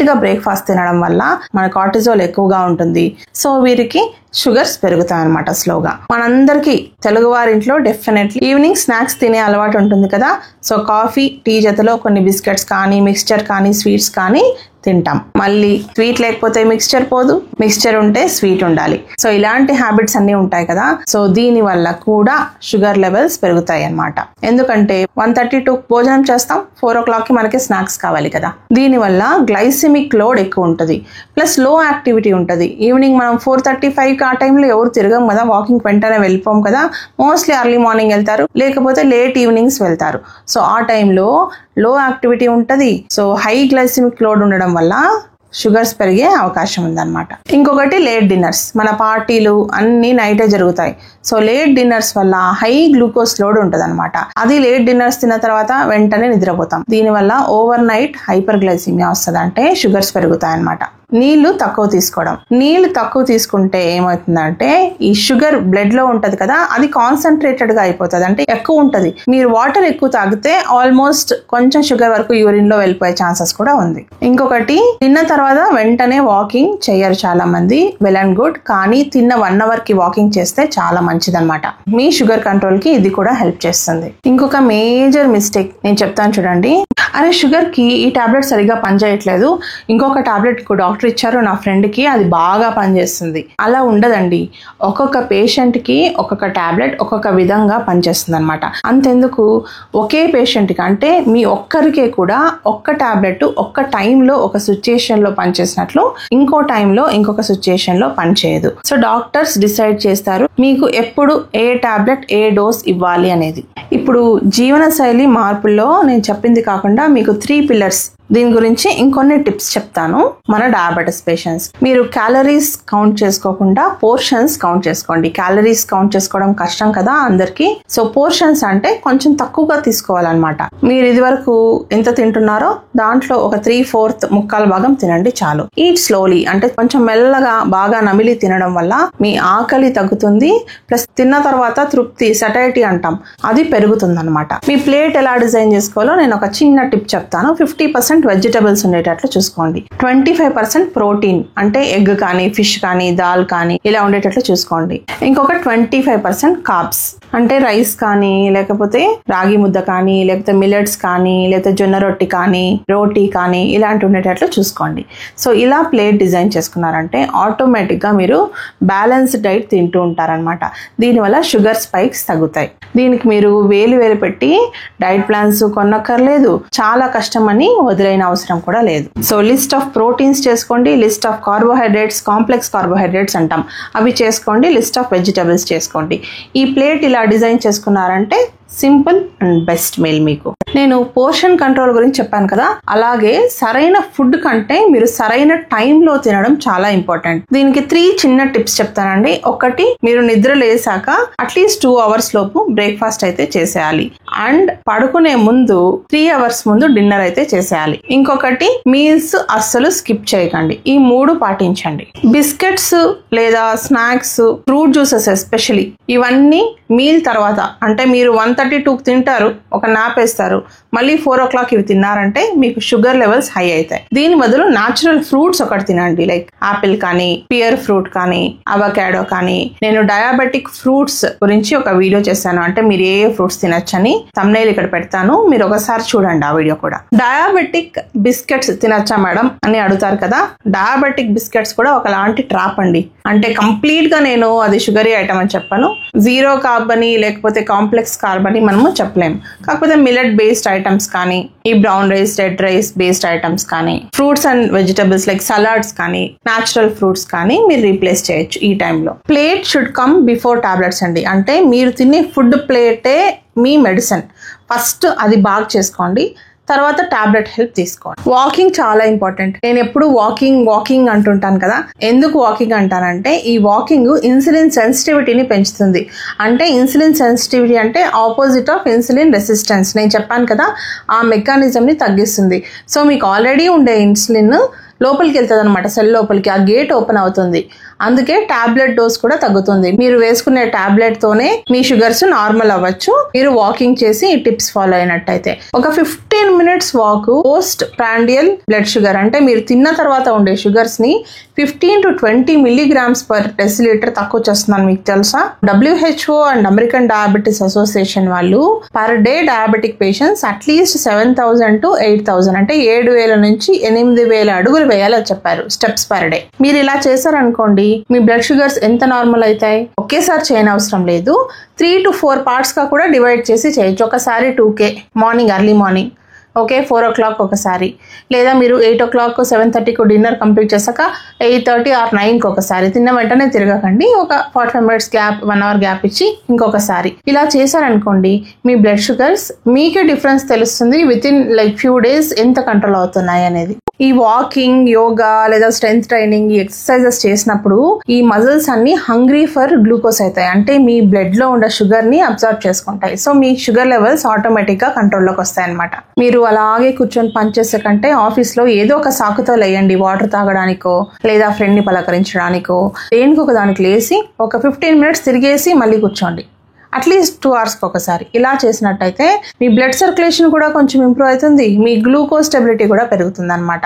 గా బ్రేక్ఫాస్ట్ తినడం వల్ల మన కార్టిజోల్ ఎక్కువగా ఉంటుంది. సో వీరికి షుగర్స్ పెరుగుతాయి అనమాట స్లోగా. మనందరికీ తెలుగువారింట్లో డెఫినెట్లీ ఈవినింగ్ స్నాక్స్ తినే అలవాటు ఉంటుంది కదా. సో కాఫీ, టీ జతలో కొన్ని బిస్కెట్స్ కానీ, మిక్స్చర్ కానీ, స్వీట్స్ కానీ తింటాం. మళ్ళీ స్వీట్ లేకపోతే మిక్స్చర్ పోదు, మిక్స్చర్ ఉంటే స్వీట్ ఉండాలి. సో ఇలాంటి హ్యాబిట్స్ అన్ని ఉంటాయి కదా. సో దీని వల్ల కూడా షుగర్ లెవెల్స్ పెరుగుతాయి అన్నమాట. ఎందుకంటే 1:32 భోజనం చేస్తాం, 4 o'clock కి మనకి స్నాక్స్ కావాలి కదా. దీని వల్ల గ్లైసెమిక్ లోడ్ ఎక్కువ ఉంటుంది, ప్లస్ లో యాక్టివిటీ ఉంటుంది. ఈవినింగ్ మనం 4:35 ఆ టైంలో ఎవరు తిరగం కదా, వాకింగ్ వెంటనే వెళ్ళిపోం కదా. మోస్ట్లీ ఎర్లీ మార్నింగ్ వెళ్తారు, లేకపోతే లేట్ ఈవినింగ్స్ వెళ్తారు. సో ఆ టైంలో లో యాక్టివిటీ ఉంటుంది. సో హై గ్లైసెమిక్ లోడ్ ఉండడం వల్ల షుగర్స్ పెరిగే అవకాశం ఉందన్నమాట. ఇంకొకటి లేట్ డిన్నర్స్. మన పార్టీలు అన్ని నైటే జరుగుతాయి. సో లేట్ డిన్నర్స్ వల్ల హై గ్లూకోజ్ లోడ్ ఉంటుంది అనమాట. అది లేట్ డిన్నర్స్ తిన్న తర్వాత వెంటనే నిద్రపోతాం. దీనివల్ల ఓవర్ నైట్ హైపర్ గ్లైసిమియా వస్తుంది, అంటే షుగర్స్ పెరుగుతాయి అనమాట. నీళ్లు తక్కువ తీసుకోవడం. నీళ్లు తక్కువ తీసుకుంటే ఏమవుతుందంటే ఈ షుగర్ బ్లడ్ లో ఉంటది కదా, అది కాన్సన్ట్రేటెడ్ గా అయిపోతుంది, అంటే ఎక్కువ ఉంటది. మీరు వాటర్ ఎక్కువ తాగితే ఆల్మోస్ట్ కొంచెం షుగర్ వరకు యూరిన్ లో వెళ్ళిపోయే ఛాన్సెస్ కూడా ఉంది. ఇంకొకటి, తిన్న తర్వాత వెంటనే వాకింగ్ చేయరు చాలా మంది. వెల్ అండ్ గుడ్, కానీ తిన్న 1 hour కి వాకింగ్ చేస్తే చాలా మంచిదన్నమాట. మీ షుగర్ కంట్రోల్ కి ఇది కూడా హెల్ప్ చేస్తుంది. ఇంకొక మేజర్ మిస్టేక్ నేను చెప్తాను చూడండి. అరే షుగర్ కి ఈ టాబ్లెట్ సరిగా పనిచేయట్లేదు, ఇంకొక టాబ్లెట్ డాక్టర్ ఇచ్చారు నా ఫ్రెండ్ కి, అది బాగా పనిచేస్తుంది. అలా ఉండదండి. ఒక్కొక్క పేషెంట్ కి ఒక్కొక్క టాబ్లెట్ ఒక్కొక్క విధంగా పనిచేస్తుంది అనమాట. అంతెందుకు, ఒకే పేషెంట్ కి అంటే మీ ఒక్కరికే కూడా ఒక్క టాబ్లెట్ ఒక్క టైంలో ఒక సిచ్యుయేషన్ లో పనిచేసినట్లు ఇంకో టైంలో ఇంకొక సిచ్యుయేషన్ లో పనిచేయదు. సో డాక్టర్స్ డిసైడ్ చేస్తారు మీకు ఎప్పుడు ఏ టాబ్లెట్ ఏ డోస్ ఇవ్వాలి అనేది. ఇప్పుడు జీవన శైలి మార్పుల్లో నేను చెప్పింది కాకుండా మీకు 3 pillars, దీని గురించి ఇంకొన్ని టిప్స్ చెప్తాను. మన డయాబెటిస్ పేషెంట్స్, మీరు క్యాలరీస్ కౌంట్ చేసుకోకుండా పోర్షన్స్ కౌంట్ చేసుకోండి. క్యాలరీస్ కౌంట్ చేసుకోవడం కష్టం కదా అందరికి. సో పోర్షన్స్ అంటే కొంచెం తక్కువగా తీసుకోవాలన్నమాట. మీరు ఇది వరకు ఎంత తింటున్నారో దాంట్లో ఒక 3/4 ముక్కాలు భాగం తినండి చాలు. ఈట్ స్లోలీ, అంటే కొంచెం మెల్లగా బాగా నమిలి తినడం వల్ల మీ ఆకలి తగ్గుతుంది, ప్లస్ తిన్న తర్వాత తృప్తి, సటైటీ అంటాం, అది పెరుగుతుంది అనమాట. మీ ప్లేట్ ఎలా డిజైన్ చేసుకోవాలో నేను ఒక చిన్న టిప్ చెప్తాను. 50% వెజిటబుల్స్ ఉండేటట్లు చూసుకోండి. 25% ప్రోటీన్, అంటే ఎగ్ కానీ ఫిష్ కానీ దాల్ కానీ ఇలా ఉండేటట్లు చూసుకోండి. ఇంకొక 25% కార్బ్స్, అంటే రైస్ కానీ లేకపోతే రాగి ముద్ద కానీ లేకపోతే మిల్లెట్స్ కానీ లేకపోతే జొన్న రొట్టి కానీ రోటీ కానీ ఇలాంటి ఉండేటట్లు చూసుకోండి. సో ఇలా ప్లేట్ డిజైన్ చేసుకున్నారంటే ఆటోమేటిక్ గా మీరు బ్యాలెన్స్డ్ డైట్ తింటూ ఉంటారనమాట. దీనివల్ల షుగర్ స్పైక్స్ తగ్గుతాయి. దీనికి మీరు వేలు పెట్టి డైట్ ప్లాన్స్ కొనక్కర్లేదు, చాలా కష్టం అని వదిలేన అవసరం కూడా లేదు. సో లిస్ట్ ఆఫ్ ప్రోటీన్స్ చేసుకోండి, list of carbohydrates, complex carbohydrates అంటాం, అవి చేసుకోండి, లిస్ట్ ఆఫ్ వెజిటబుల్స్ చేసుకోండి. ఈ ప్లేట్ ఇలా డిజైన్ చేసుకున్నారంటే సింపుల్ అండ్ బెస్ట్ మీల్ మీకు. నేను పోర్షన్ కంట్రోల్ గురించి చెప్పాను కదా, అలాగే సరైన ఫుడ్ కంటే మీరు సరైన టైంలో తినడం చాలా ఇంపార్టెంట్. దీనికి 3 చిన్న టిప్స్ చెప్తానండి. ఒకటి, మీరు నిద్ర లేసాక అట్లీస్ట్ 2 hours లోపు బ్రేక్ఫాస్ట్ అయితే చేసేయాలి, అండ్ పడుకునే ముందు 3 hours ముందు డిన్నర్ అయితే చేసేయాలి. ఇంకొకటి, మీల్స్ అస్సలు స్కిప్ చేయకండి. ఈ 3 పాటించండి. బిస్కెట్స్ లేదా స్నాక్స్, ఫ్రూట్ జ్యూసెస్ ఎస్పెషలీ, ఇవన్నీ మీల్ తర్వాత, అంటే మీరు 1:32 తింటారు, ఒక నాప్ వేస్తారు, మళ్ళీ 4 o'clock ఇవి తిన్నారంటే మీకు షుగర్ లెవెల్స్ హై అవుతాయి. దీని బదులు న్యాచురల్ ఫ్రూట్స్ ఒకటి తినండి, లైక్ ఆపిల్ కానీ పియర్ ఫ్రూట్ కానీ అవకాడో కానీ. నేను డయాబెటిక్ ఫ్రూట్స్ గురించి ఒక వీడియో చేశాను, అంటే మీరు ఏ ఫ్రూట్స్ తినొచ్చని. థంబ్నెయిల్ ఇక్కడ పెడతాను, మీరు ఒకసారి చూడండి ఆ వీడియో కూడా. డయాబెటిక్ బిస్కెట్స్ తినొచ్చా మేడం అని అడుగుతారు కదా. డయాబెటిక్ బిస్కెట్స్ కూడా ఒకలాంటి ట్రాప్ అండి. అంటే కంప్లీట్ గా నేను అది షుగరీ ఐటమ్ అని చెప్పాను. 0 కార్బ్ అని లేకపోతే కాంప్లెక్స్ కార్బ్ అని మనము చెప్పలేము. కాకపోతే మిల్లెట్ బేస్డ్ ఐటమ్స్ కానీ, ఈ brown rice, red rice based items కానీ, fruits and vegetables like salads కానీ, న్యాచురల్ ఫ్రూట్స్ కానీ మీరు రీప్లేస్ చేయొచ్చు ఈ టైంలో. Plate should come before tablets అండి. అంటే మీరు తినే ఫుడ్ ప్లేటే మీ మెడిసిన్. ఫస్ట్ అది బాగా చేసుకోండి, తర్వాత టాబ్లెట్ హెల్ప్ తీసుకోండి. వాకింగ్ చాలా ఇంపార్టెంట్. నేను ఎప్పుడు వాకింగ్ అంటుంటాను కదా. ఎందుకు వాకింగ్ అంటానంటే ఈ వాకింగ్ ఇన్సులిన్ సెన్సిటివిటీని పెంచుతుంది. అంటే ఇన్సులిన్ సెన్సిటివిటీ అంటే ఆపోజిట్ ఆఫ్ ఇన్సులిన్ రెసిస్టెన్స్. నేను చెప్పాను కదా, ఆ మెకానిజం ని తగ్గిస్తుంది. సో మీకు ఆల్రెడీ ఉండే ఇన్సులిన్ లోపలికి వెళ్తుంది అనమాట, సెల్ లోపలికి. ఆ గేట్ ఓపెన్ అవుతుంది. అందుకే టాబ్లెట్ డోస్ కూడా తగ్గుతుంది. మీరు వేసుకునే టాబ్లెట్ తోనే మీ షుగర్స్ నార్మల్ అవ్వచ్చు మీరు వాకింగ్ చేసి ఈ టిప్స్ ఫాలో అయినట్టయితే. ఒక 15 minutes walk post prandial blood sugar అంటే మీరు తిన్న తర్వాత ఉండే షుగర్స్ ని 15 to 20 milligrams per deciliter తక్కువ చేస్తున్నాను. మీకు తెలుసా? WHO and American diabetes association వాళ్ళు per day diabetic patients at least 7,000 to 8,000 అంటే 7,000 నుంచి 8,000 అడుగులు వేయాలని చెప్పారు స్టెప్స్ పర్ డే. మీరు ఇలా చేశారనుకోండి మీ బ్లడ్ షుగర్స్ ఎంత నార్మల్ అవుతాయి? ఒకేసారి చేయనవసరం లేదు, 3 to 4 parts గా కూడా డివైడ్ చేసి చేయొచ్చు. ఒకసారి 2K morning early morning, okay 4 o'clock ఒకసారి, లేదా మీరు 8 o'clock 7:30కు డిన్నర్ కంప్లీట్ చేశాక 8:30 or 9కి ఒకసారి, తిన్న వెంటనే తిరగకండి, ఒక 45 minutes గ్యాప్ 1 hour గ్యాప్ ఇచ్చి ఇంకొకసారి. ఇలా చేశారనుకోండి మీ బ్లడ్ షుగర్స్ మీకే డిఫరెన్స్ తెలుస్తుంది విత్ ఇన్ ఫ్యూ డేస్ ఎంత కంట్రోల్ అవుతున్నాయి అనేది. ఈ వాకింగ్, యోగా లేదా స్ట్రెంగ్త్ ట్రైనింగ్, ఈ ఎక్సర్సైజెస్ చేసినప్పుడు ఈ మజిల్స్ అన్ని హంగ్రీ ఫర్ గ్లూకోజ్ అవుతాయి, అంటే మీ బ్లడ్ లో ఉండే షుగర్ ని అబ్జర్వ్ చేసుకుంటాయి. సో మీ షుగర్ లెవెల్స్ ఆటోమేటిక్ గా కంట్రోల్లోకి వస్తాయి అనమాట. మీరు అలాగే కూర్చొని పనిచేసే కంటే ఆఫీస్ లో ఏదో ఒక సాకుతో లేయండి, వాటర్ తాగడానికో లేదా ఫ్రెండ్ ని పలకరించడానికో దేనికి ఒక దానికి లేసి ఒక 15 minutes తిరిగేసి మళ్ళీ కూర్చోండి, అట్లీస్ట్ 2 hours ఒకసారి. ఇలా చేసినట్టయితే మీ బ్లడ్ సర్క్యులేషన్ కూడా కొంచెం ఇంప్రూవ్ అవుతుంది, మీ గ్లూకోజ్ స్టెబిలిటీ కూడా పెరుగుతుంది అనమాట.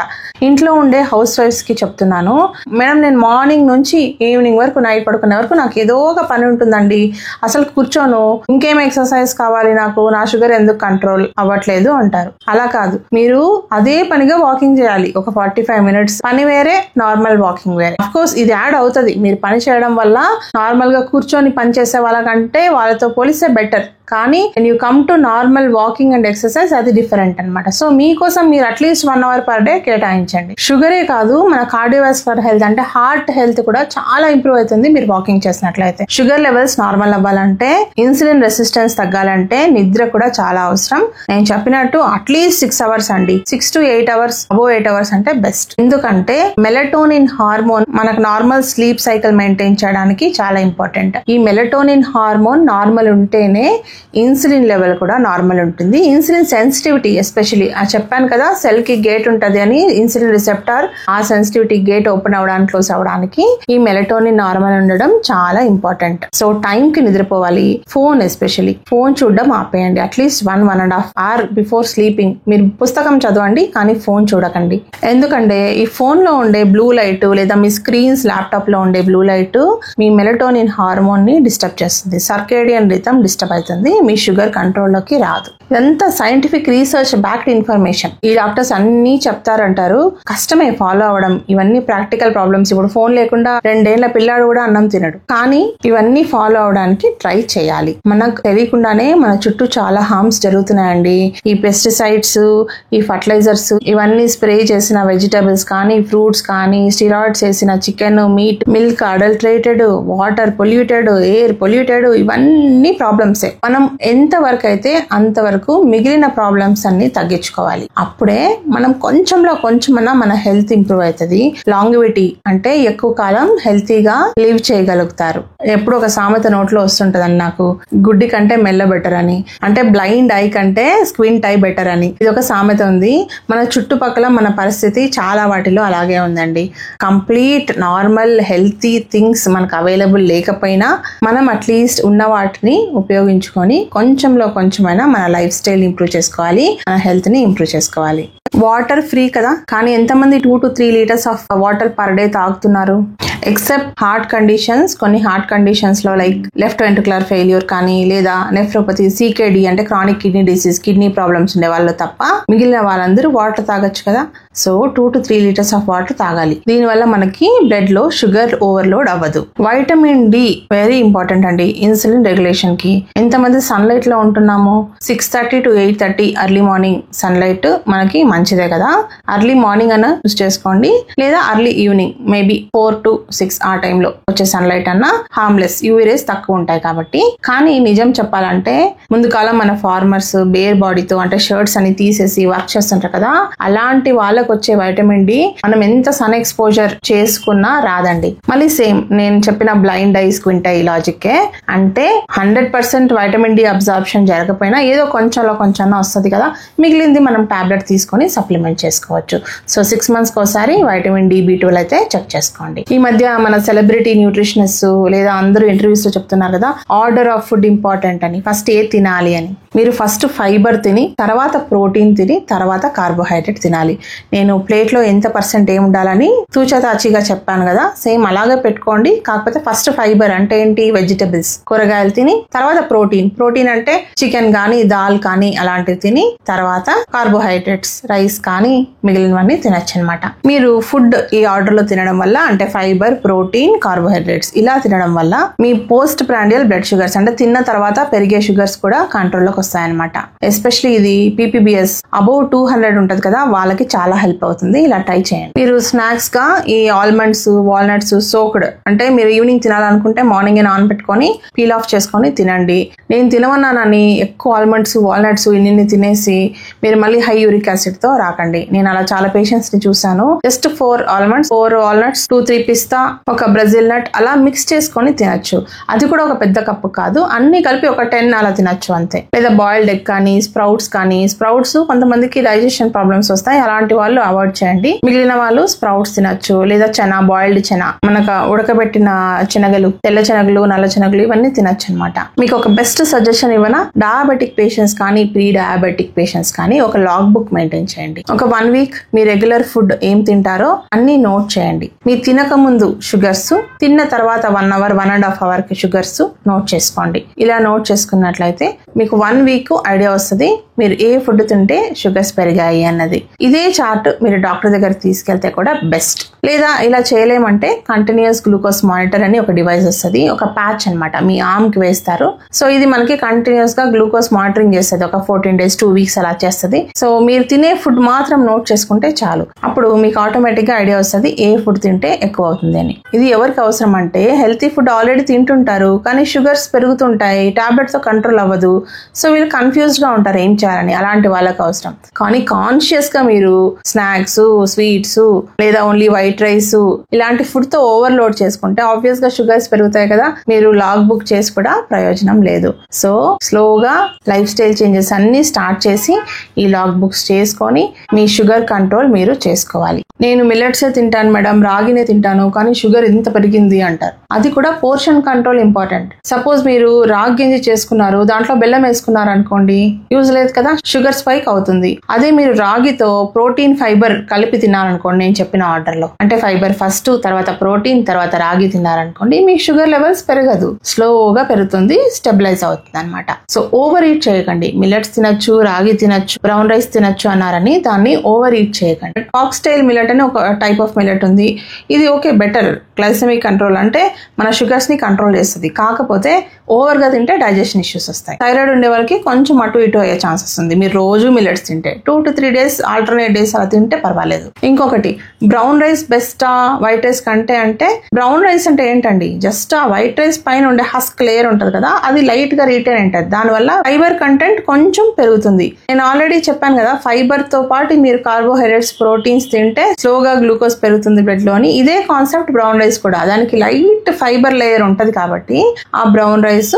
ఇంట్లో ఉండే హౌస్ వైఫ్స్ కి చెప్తున్నాను, మేడం నేను మార్నింగ్ నుంచి ఈవినింగ్ వరకు నైట్ పడుకునే వరకు నాకు ఏదో ఒక పని ఉంటుందండి, అసలు కూర్చోను, ఇంకేం ఎక్సర్సైజ్ కావాలి నాకు, నా షుగర్ ఎందుకు కంట్రోల్ అవ్వట్లేదు అంటారు. అలా కాదు, మీరు అదే పనిగా వాకింగ్ చేయాలి ఒక 45 minutes. పని వేరే, నార్మల్ వాకింగ్ వేరే. అఫ్ కోర్స్ ఇది యాడ్ అవుతుంది, మీరు పని చేయడం వల్ల నార్మల్ గా కూర్చొని పని చేసే వాళ్ళకంటే వాళ్ళతో పోలిస్తే బెటర్, కానీ when you come to normal walking and exercise అది డిఫరెంట్ అనమాట. సో మీకోసం మీరు అట్లీస్ట్ 1 hour per day కేటాయించండి. షుగరే కాదు మన కార్డియోవాస్కులర్ హెల్త్ అంటే హార్ట్ హెల్త్ కూడా చాలా ఇంప్రూవ్ అవుతుంది మీరు వాకింగ్ చేసినట్లయితే. షుగర్ లెవెల్స్ నార్మల్ అవ్వాలంటే, ఇన్సులిన్ రెసిస్టెన్స్ తగ్గాలంటే నిద్ర కూడా చాలా అవసరం. నేను చెప్పినట్టు అట్లీస్ట్ 6 hours అండి, 6 to 8 hours, అబోవ్ 8 hours అంటే బెస్ట్. ఎందుకంటే మెలటోనిన్ హార్మోన్ మనకు నార్మల్ స్లీప్ సైకిల్ మెయింటైన్ చేయడానికి చాలా ఇంపార్టెంట్. ఈ మెలటోనిన్ హార్మోన్ నార్మల్ ఉంటేనే ఇన్సులిన్ లెవెల్ కూడా నార్మల్ ఉంటుంది. ఇన్సులిన్ సెన్సిటివిటీ ఎస్పెషలీ చెప్పాను కదా, సెల్ కి గేట్ ఉంటది అని, ఇన్సులిన్ రిసెప్టార్ ఆ సెన్సిటివిటీ గేట్ ఓపెన్ అవడానికి క్లోజ్ అవడానికి ఈ మెలటోనిన్ నార్మల్ ఉండడం చాలా ఇంపార్టెంట్. సో టైం కి నిద్రపోవాలి. ఫోన్ ఎస్పెషలీ ఫోన్ చూడడం ఆపేయండి, అట్లీస్ట్ 1.5 hour బిఫోర్ స్లీపింగ్. మీరు పుస్తకం చదవండి కానీ ఫోన్ చూడకండి. ఎందుకంటే ఈ ఫోన్ లో ఉండే బ్లూ లైట్ లేదా మీ స్క్రీన్స్ ల్యాప్టాప్ లో ఉండే బ్లూ లైట్ మీ మెలటోనిన్ హార్మోన్ ని డిస్టర్బ్ చేస్తుంది, సర్కేడియన్ రిథమ్ డిస్టర్బ్ అవుతుంది, మీ షుగర్ కంట్రోల్లోకి రాదు. ఇదంతా సైంటిఫిక్ రీసెర్చ్ బ్యాక్డ్ ఇన్ఫర్మేషన్. ఈ డాక్టర్స్ అన్ని చెప్తారంటారు, కష్టమే ఫాలో అవడం. ఇవన్నీ ప్రాక్టికల్ ప్రాబ్లమ్స్. ఇప్పుడు ఫోన్ లేకుండా 2 ఏళ్ల పిల్లాడు కూడా అన్నం తినడు, కానీ ఇవన్నీ ఫాలో అవడానికి ట్రై చేయాలి. మనకు తెలియకుండానే మన చుట్టూ చాలా హార్మ్స్ జరుగుతున్నాయండి. ఈ పెస్టిసైడ్స్, ఈ ఫర్టిలైజర్స్, ఇవన్నీ స్ప్రే చేసిన వెజిటబుల్స్ కానీ, ఫ్రూట్స్ కానీ, స్టిరాయిడ్స్ వేసిన chicken, meet, milk adulterated, water polluted, air polluted, ఇవన్నీ ప్రాబ్లమ్సే. మనం ఎంత వరకు అయితే అంతవరకు మిగిలిన ప్రాబ్లమ్స్ అన్ని తగ్గించుకోవాలి. అప్పుడే మనం కొంచెంలో కొంచెమన్నా మన హెల్త్ ఇంప్రూవ్ అవుతుంది. లాంగివిటీ అంటే ఎక్కువ కాలం హెల్తీగా లివ్ చేయగలుగుతారు. ఎప్పుడు ఒక సామెత నోట్లో వస్తుంటదండి నాకు, గుడ్డి కంటే మెల్ల బెటర్ అని, అంటే బ్లైండ్ ఐ కంటే స్క్వింట్ ఐ బెటర్ అని. ఇది ఒక సామెత ఉంది. మన చుట్టుపక్కల మన పరిస్థితి చాలా వాటిలో అలాగే ఉందండి. కంప్లీట్ నార్మల్ హెల్తీ థింగ్స్ మనకు అవైలబుల్ లేకపోయినా మనం అట్లీస్ట్ ఉన్న వాటిని ఉపయోగించుకొని కొంచెంలో కొంచెమైనా మన లైఫ్ స్టైల్ ఇంప్రూవ్ చేసుకోవాలి, మన హెల్త్ ని ఇంప్రూవ్ చేసుకోవాలి. వాటర్ ఫ్రీ కదా, కానీ ఎంతమంది 2 to 3 liters of water per day తాగుతున్నారు? ఎక్సెప్ట్ హార్ట్ కండిషన్స్, కొన్ని హార్ట్ కండిషన్స్ లో లైక్ లెఫ్ట్ వెంట్రికులర్ ఫెయిల్యూర్ కానీ, లేదా నెఫ్రోపతి, CKD అంటే chronic kidney disease, kidney problems ఉండే వాళ్ళు తప్ప మిగిలిన వాళ్ళందరూ వాటర్ తాగొచ్చు కదా. So 2 to 3 liters of water తాగాలి. దీనివల్ల మనకి బ్లడ్ లో షుగర్ ఓవర్లోడ్ అవ్వదు. వైటమిన్ డి వెరీ ఇంపార్టెంట్ అండి ఇన్సులిన్ రెగ్యులేషన్ కి. ఎంతమంది సన్లైట్ లో ఉంటున్నాము? 6:30 to 8:30 ఎర్లీ మార్నింగ్ సన్లైట్ మనకి మంచిదే కదా. అర్లీ మార్నింగ్ అన్న యూస్ చేసుకోండి, లేదా అర్లీ ఈవినింగ్ మేబీ 4 to 6 ఆ టైంలో వచ్చే సన్లైట్ అన్న హార్మ్లెస్, యూవీ రేస్ తక్కువ ఉంటాయి కాబట్టి. కానీ నిజం చెప్పాలంటే ముందు కాలం మన ఫార్మర్స్ బేర్ బాడీతో అంటే షర్ట్స్ అని తీసేసి వర్క్ చేస్తుంటారు కదా, అలాంటి వాళ్ళకు వచ్చే వైటమిన్ డి మనం ఎంత సన్ ఎక్స్పోజర్ చేసుకున్నా రాదండి. మళ్ళీ సేమ్ నేను చెప్పిన బ్లైండ్ ఐ స్క్వింట్ ఐ లాజిక్కే, అంటే 100% వైటమిన్ డి అబ్జార్ప్షన్ జరగకపోయినా ఏదో కొంచెంలో కొంచెం వస్తుంది కదా, మిగిలింది మనం టాబ్లెట్ తీసుకొని సప్లిమెంట్ చేసుకోవచ్చు. సో 6 months ఒకసారి వైటమిన్ D/B12 అయితే చెక్ చేసుకోండి. ఈ మధ్య మన సెలబ్రిటీ న్యూట్రిషనిస్ట్ లేదా అందరూ ఇంటర్వ్యూస్ లో చెప్తున్నారు కదా, ఆర్డర్ ఆఫ్ ఫుడ్ ఇంపార్టెంట్ అని. ఫస్ట్ ఏ తినాలి అని. మీరు ఫస్ట్ ఫైబర్ తిని, తర్వాత ప్రోటీన్ తిని, తర్వాత కార్బోహైడ్రేట్ తినాలి. నేను ప్లేట్ లో ఎంత % ఏం ఉండాలని తూచతాచిగా చెప్పాను కదా, సేమ్ అలాగే పెట్టుకోండి. కాకపోతే ఫస్ట్ ఫైబర్ అంటే ఏంటి, వెజిటబుల్స్, కూరగాయలు తిని, తర్వాత ప్రోటీన్ అంటే చికెన్ కానీ దాల్ కానీ అలాంటివి తిని, తర్వాత కార్బోహైడ్రేట్స్ రైస్ కానీ మిగిలినవన్నీ తినచ్చు అనమాట. మీరు ఫుడ్ ఈ ఆర్డర్ లో తినడం వల్ల, అంటే ఫైబర్, ప్రోటీన్, కార్బోహైడ్రేట్స్ ఇలా తినడం వల్ల మీ పోస్ట్ ప్రాండియల్ బ్లడ్ షుగర్స్ అంటే తిన్న తర్వాత పెరిగే షుగర్స్ కూడా కంట్రోల్లోకి వస్తాయన్నమాట. ఎస్పెషల్లీ ఇది PPBS అబౌవ్ 200 ఉంటది కదా, వాళ్ళకి చాలా హెల్ప్ అవుతుంది. ఇలా ట్రై చేయండి. మీరు స్నాక్స్ గా ఈ ఆల్మండ్స్, వాల్నట్స్ సోక్డ్ అంటే మీరు ఈవినింగ్ తినాలనుకుంటే మార్నింగ్ నానబెట్టుకొని పీల్ ఆఫ్ చేసుకొని తినండి. నేను తినమన్నానని ఎక్కువ ఆల్మండ్స్, వాల్నట్స్ ఇన్ని తినేసి మీరు మళ్ళీ హై యూరిక్ యాసిడ్ తో రాకండి. నేను అలా చాలా పేషెంట్స్ ని చూసాను. జస్ట్ 4 ఆల్మండ్స్, 4 వాల్నట్స్, 2-3 పిస్తా, ఒక బ్రెజిల్ నట్ అలా మిక్స్ చేసుకొని తినచ్చు. అది కూడా ఒక పెద్ద కప్పు కాదు, అన్ని కలిపి ఒక 10 అలా తినచ్చు అంతే. లేదా బాయిల్డ్ ఎగ్ కానీ, స్ప్రౌట్స్ కొంతమందికి డైజెషన్ ప్రాబ్లమ్స్ వస్తాయి, అలాంటి వాళ్ళు అవాయిడ్ చేయండి. మిగిలిన వాళ్ళు స్ప్రౌట్స్ తినచ్చు. లేదా చనా, బాయిల్డ్ చనా, మనకు ఉడకబెట్టిన శనగలు, తెల్ల శనగలు, నల్ల శనగలు ఇవన్నీ తినచ్చు అనమాట. మీకు ఒక బెస్ట్ సజెషన్ ఇవ్వనా, డయాబెటిక్ పేషెంట్స్ కానీ ప్రీ డయాబెటిక్ పేషెంట్స్ కానీ ఒక లాగ్ బుక్ మెయింటైన్ చేయండి. ఒక 1 week మీ రెగ్యులర్ ఫుడ్ ఏం తింటారో అన్ని నోట్ చేయండి. మీ తినక ముందు షుగర్స్, తిన్న తర్వాత 1 hour, 1.5 hour కి షుగర్స్ నోట్ చేసుకోండి. ఇలా నోట్ చేసుకున్నట్లయితే మీకు 1 week ఐడియా వస్తుంది మీరు ఏ ఫుడ్ తింటే షుగర్స్ పెరిగాయి అన్నది. ఇదే చార్ట్ మీరు డాక్టర్ దగ్గర తీసుకెళ్తే కూడా బెస్ట్. లేదా ఇలా చేయలేమంటే కంటిన్యూస్ గ్లూకోజ్ మానిటర్ అని ఒక డివైస్ వస్తుంది, ఒక ప్యాచ్ అనమాట, మీ ఆర్మ్ కి వేస్తారు. సో ఇది మనకి కంటిన్యూస్ గా గ్లూకోజ్ మానిటరింగ్ చేస్తుంది. ఒక 14 days, 2 weeks అలా చేస్తుంది. సో మీరు తినే ఫుడ్ మాత్రం నోట్ చేసుకుంటే చాలు. అప్పుడు మీకు ఆటోమేటిక్ గా ఐడియా వస్తుంది ఏ ఫుడ్ తింటే ఎక్కువ అవుతుంది అని. ఇది ఎవరికి అవసరం అంటే, హెల్తీ ఫుడ్ ఆల్రెడీ తింటుంటారు కానీ షుగర్స్ పెరుగుతుంటాయి, టాబ్లెట్స్ తో కంట్రోల్ అవ్వదు. సో వీళ్ళు కన్ఫ్యూజ్డ్ గా ఉంటారు ఏం చేయాలని. అలాంటి వాళ్ళకి అవసరం. కానీ కాన్షియస్ గా మీరు స్నాక్స్, స్వీట్స్ లేదా ఓన్లీ వైట్ రైస్ ఇలాంటి ఫుడ్ తో ఓవర్లోడ్ చేసుకుంటే ఆబ్వియస్ గా షుగర్స్ పెరుగుతాయి కదా. మీరు లాగ్ బుక్ చేసి కూడా ప్రయోజనం లేదు. సో స్లోగా లైఫ్ స్టైల్ చేంజెస్ అన్ని స్టార్ట్ చేసి ఈ లాగ్ బుక్స్ చేసుకొని మీ షుగర్ కంట్రోల్ మీరు చేసుకోవాలి. నేను మిల్లెట్సే తింటాను మేడం, రాగినే తింటాను కానీ షుగర్ ఇంత పెరిగింది అంటారు. అది కూడా పోర్షన్ కంట్రోల్ ఇంపార్టెంట్. సపోజ్ మీరు రాగి గింజ చేసుకున్నారు, దాంట్లో బెల్లం వేసుకున్నారు అనుకోండి, యూజ్ లేదు కదా, షుగర్ స్పైక్ అవుతుంది. అదే మీరు రాగితో ప్రోటీన్, ఫైబర్ కలిపి తినాలనుకోండి, నేను చెప్పిన ఆర్డర్ లో, అంటే ఫైబర్ ఫస్ట్, తర్వాత ప్రోటీన్, తర్వాత రాగి తిన్నారనుకోండి, మీ షుగర్ లెవెల్స్ పెరగదు, స్లోగా పెరుగుతుంది, స్టెబిలైజ్ అవుతుంది అనమాట. సో ఓవర్ ఈట్ చేయకండి. మిల్లెట్స్ తినచ్చు, రాగి తినచ్చు, బ్రౌన్ రైస్ తినచ్చు అన్నారని దాన్ని ఓవర్ ఈట్ చేయకండి. ఆక్స్టైల్ మిల్లెట్ అని ఒక టైప్ ఆఫ్ మిల్లెట్ ఉంది. ఇది ఓకే, బెటర్ గ్లైసెమిక్ కంట్రోల్, అంటే మన షుగర్స్ ని కంట్రోల్ చేస్తుంది. కాకపోతే ఓవర్ గా తింటే డైజెషన్ ఇష్యూస్ వస్తాయి. థైరాయిడ్ ఉండే వాళ్ళకి కొంచెం అటు ఇటు అయ్యే ఛాన్సెస్ ఉంది. మీరు రోజు మిల్లెట్స్ తింటే 2 to 3 days ఆల్టర్నేట్ డేస్ అలా తింటే పర్వాలేదు. ఇంకొకటి, బ్రౌన్ రైస్ బెస్టా వైట్ రైస్ కంటే అంటే, బ్రౌన్ రైస్ అంటే ఏంటండి, జస్ట్ ఆ వైట్ రైస్ పైన ఉండే హస్క్ లేయర్ ఉంటది కదా, అది లైట్ గా రిటైన్ ఉంటుంది. దానివల్ల ఫైబర్ కంటెంట్ కొంచెం పెరుగుతుంది. నేను ఆల్రెడీ చెప్పాను కదా, ఫైబర్ తో పాటు మీరు కార్బోహైడ్రేట్స్, ప్రోటీన్స్ తింటే స్లోగా గ్లూకోజ్ పెరుగుతుంది బ్లడ్ లో అని. ఇదే కాన్సెప్ట్ బ్రౌన్ రైస్ కూడా, దానికి లైట్ ఫైబర్ లేయర్ ఉంటది కాబట్టి ఆ బ్రౌన్ రైస్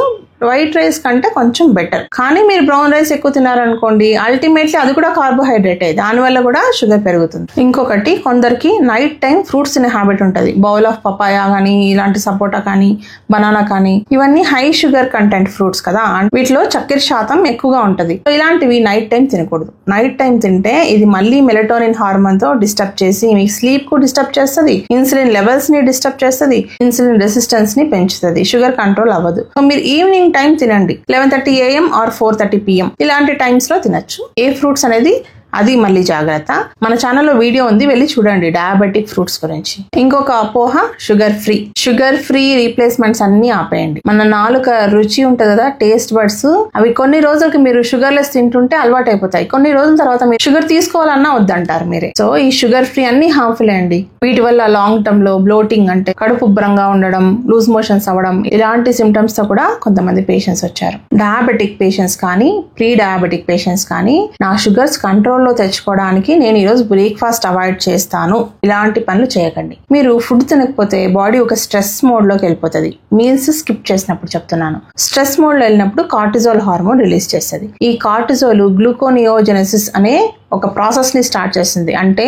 వైట్ రైస్ కంటే కొంచెం బెటర్. కానీ మీరు బ్రౌన్ రైస్ ఎక్కువ తినారనుకోండి, అల్టిమేట్లీ అది కూడా కార్బోహైడ్రేట్, దానివల్ల కూడా షుగర్ పెరుగుతుంది. ఇంకొకటి, కొందరికి నైట్ టైం ఫ్రూట్స్ తినే హ్యాబిట్ ఉంటుంది. బౌల్ ఆఫ్ పపాయా కానీ, ఇలాంటి సపోటా కానీ, బనానా కానీ, ఇవన్నీ హై షుగర్ కంటెంట్ ఫ్రూట్స్ కదా, వీటిలో చక్కెర శాతం ఎక్కువగా ఉంటది. ఇలాంటివి నైట్ టైం తినకూడదు. నైట్ టైం తింటే ఇది మళ్ళీ మెలటోనిన్ హార్మోన్ తో డిస్టర్బ్ చేసి మీకు స్లీప్ కు డిస్టర్బ్ చేస్తుంది, ఇన్సులిన్ లెవెల్స్ ని డిస్టర్బ్ చేస్తుంది, ఇన్సులిన్ రెసిస్టెన్స్ ని పెంచుతుంది, షుగర్ కంట్రోల్ అవ్వదు. సో మీరు ఈవినింగ్ టైం తినండి, 11:30 AM or 4:30 PM ఇలాంటి టైమ్స్ లో తినచ్చు. ఏ ఫ్రూట్స్ అనేది అది మళ్ళీ జాగ్రత్త. మన ఛానల్లో వీడియో ఉంది, వెళ్ళి చూడండి డయాబెటిక్ ఫ్రూట్స్ గురించి. ఇంకొక అపోహ, షుగర్ ఫ్రీ రీప్లేస్మెంట్స్ అన్ని ఆపేయండి. మన నాలుక రుచి ఉంటది కదా, టేస్ట్ బడ్స్, అవి కొన్ని రోజులకి మీరు షుగర్ లెస్ తింటుంటే అలవాటు అయిపోతాయి. కొన్ని రోజుల తర్వాత మీరు షుగర్ తీసుకోవాలన్నా వద్దంటారు మీరే. సో ఈ షుగర్ ఫ్రీ అన్ని హార్మ్ఫుల్ అండి. వీటి వల్ల లాంగ్ టర్మ్ లో బ్లోటింగ్, అంటే కడుపు ఉబ్బరంగా ఉండడం, లూజ్ మోషన్స్ అవ్వడం, ఇలాంటి సిమ్టమ్స్ తో కూడా కొంతమంది పేషెంట్స్ వచ్చారు. డయాబెటిక్ పేషెంట్స్ కానీ ప్రీ డయాబెటిక్ పేషెంట్స్ కానీ నా షుగర్స్ కంట్రోల్ లో తెచ్చుకోవడానికి నేను ఈరోజు బ్రేక్ఫాస్ట్ అవాయిడ్ చేస్తాను, ఇలాంటి పనులు చేయకండి. మీరు ఫుడ్ తినకపోతే బాడీ ఒక స్ట్రెస్ మోడ్ లోకి వెళ్ళిపోతుంది. మీల్స్ స్కిప్ చేసినప్పుడు చెప్తున్నాను. స్ట్రెస్ మోడ్ లో వెళ్ళినప్పుడు కార్టిజోల్ హార్మోన్ రిలీజ్ చేస్తుంది. ఈ కార్టిజోల్ గ్లూకోనియోజెనసిస్ అనే ఒక ప్రాసెస్ని స్టార్ట్ చేస్తుంది. అంటే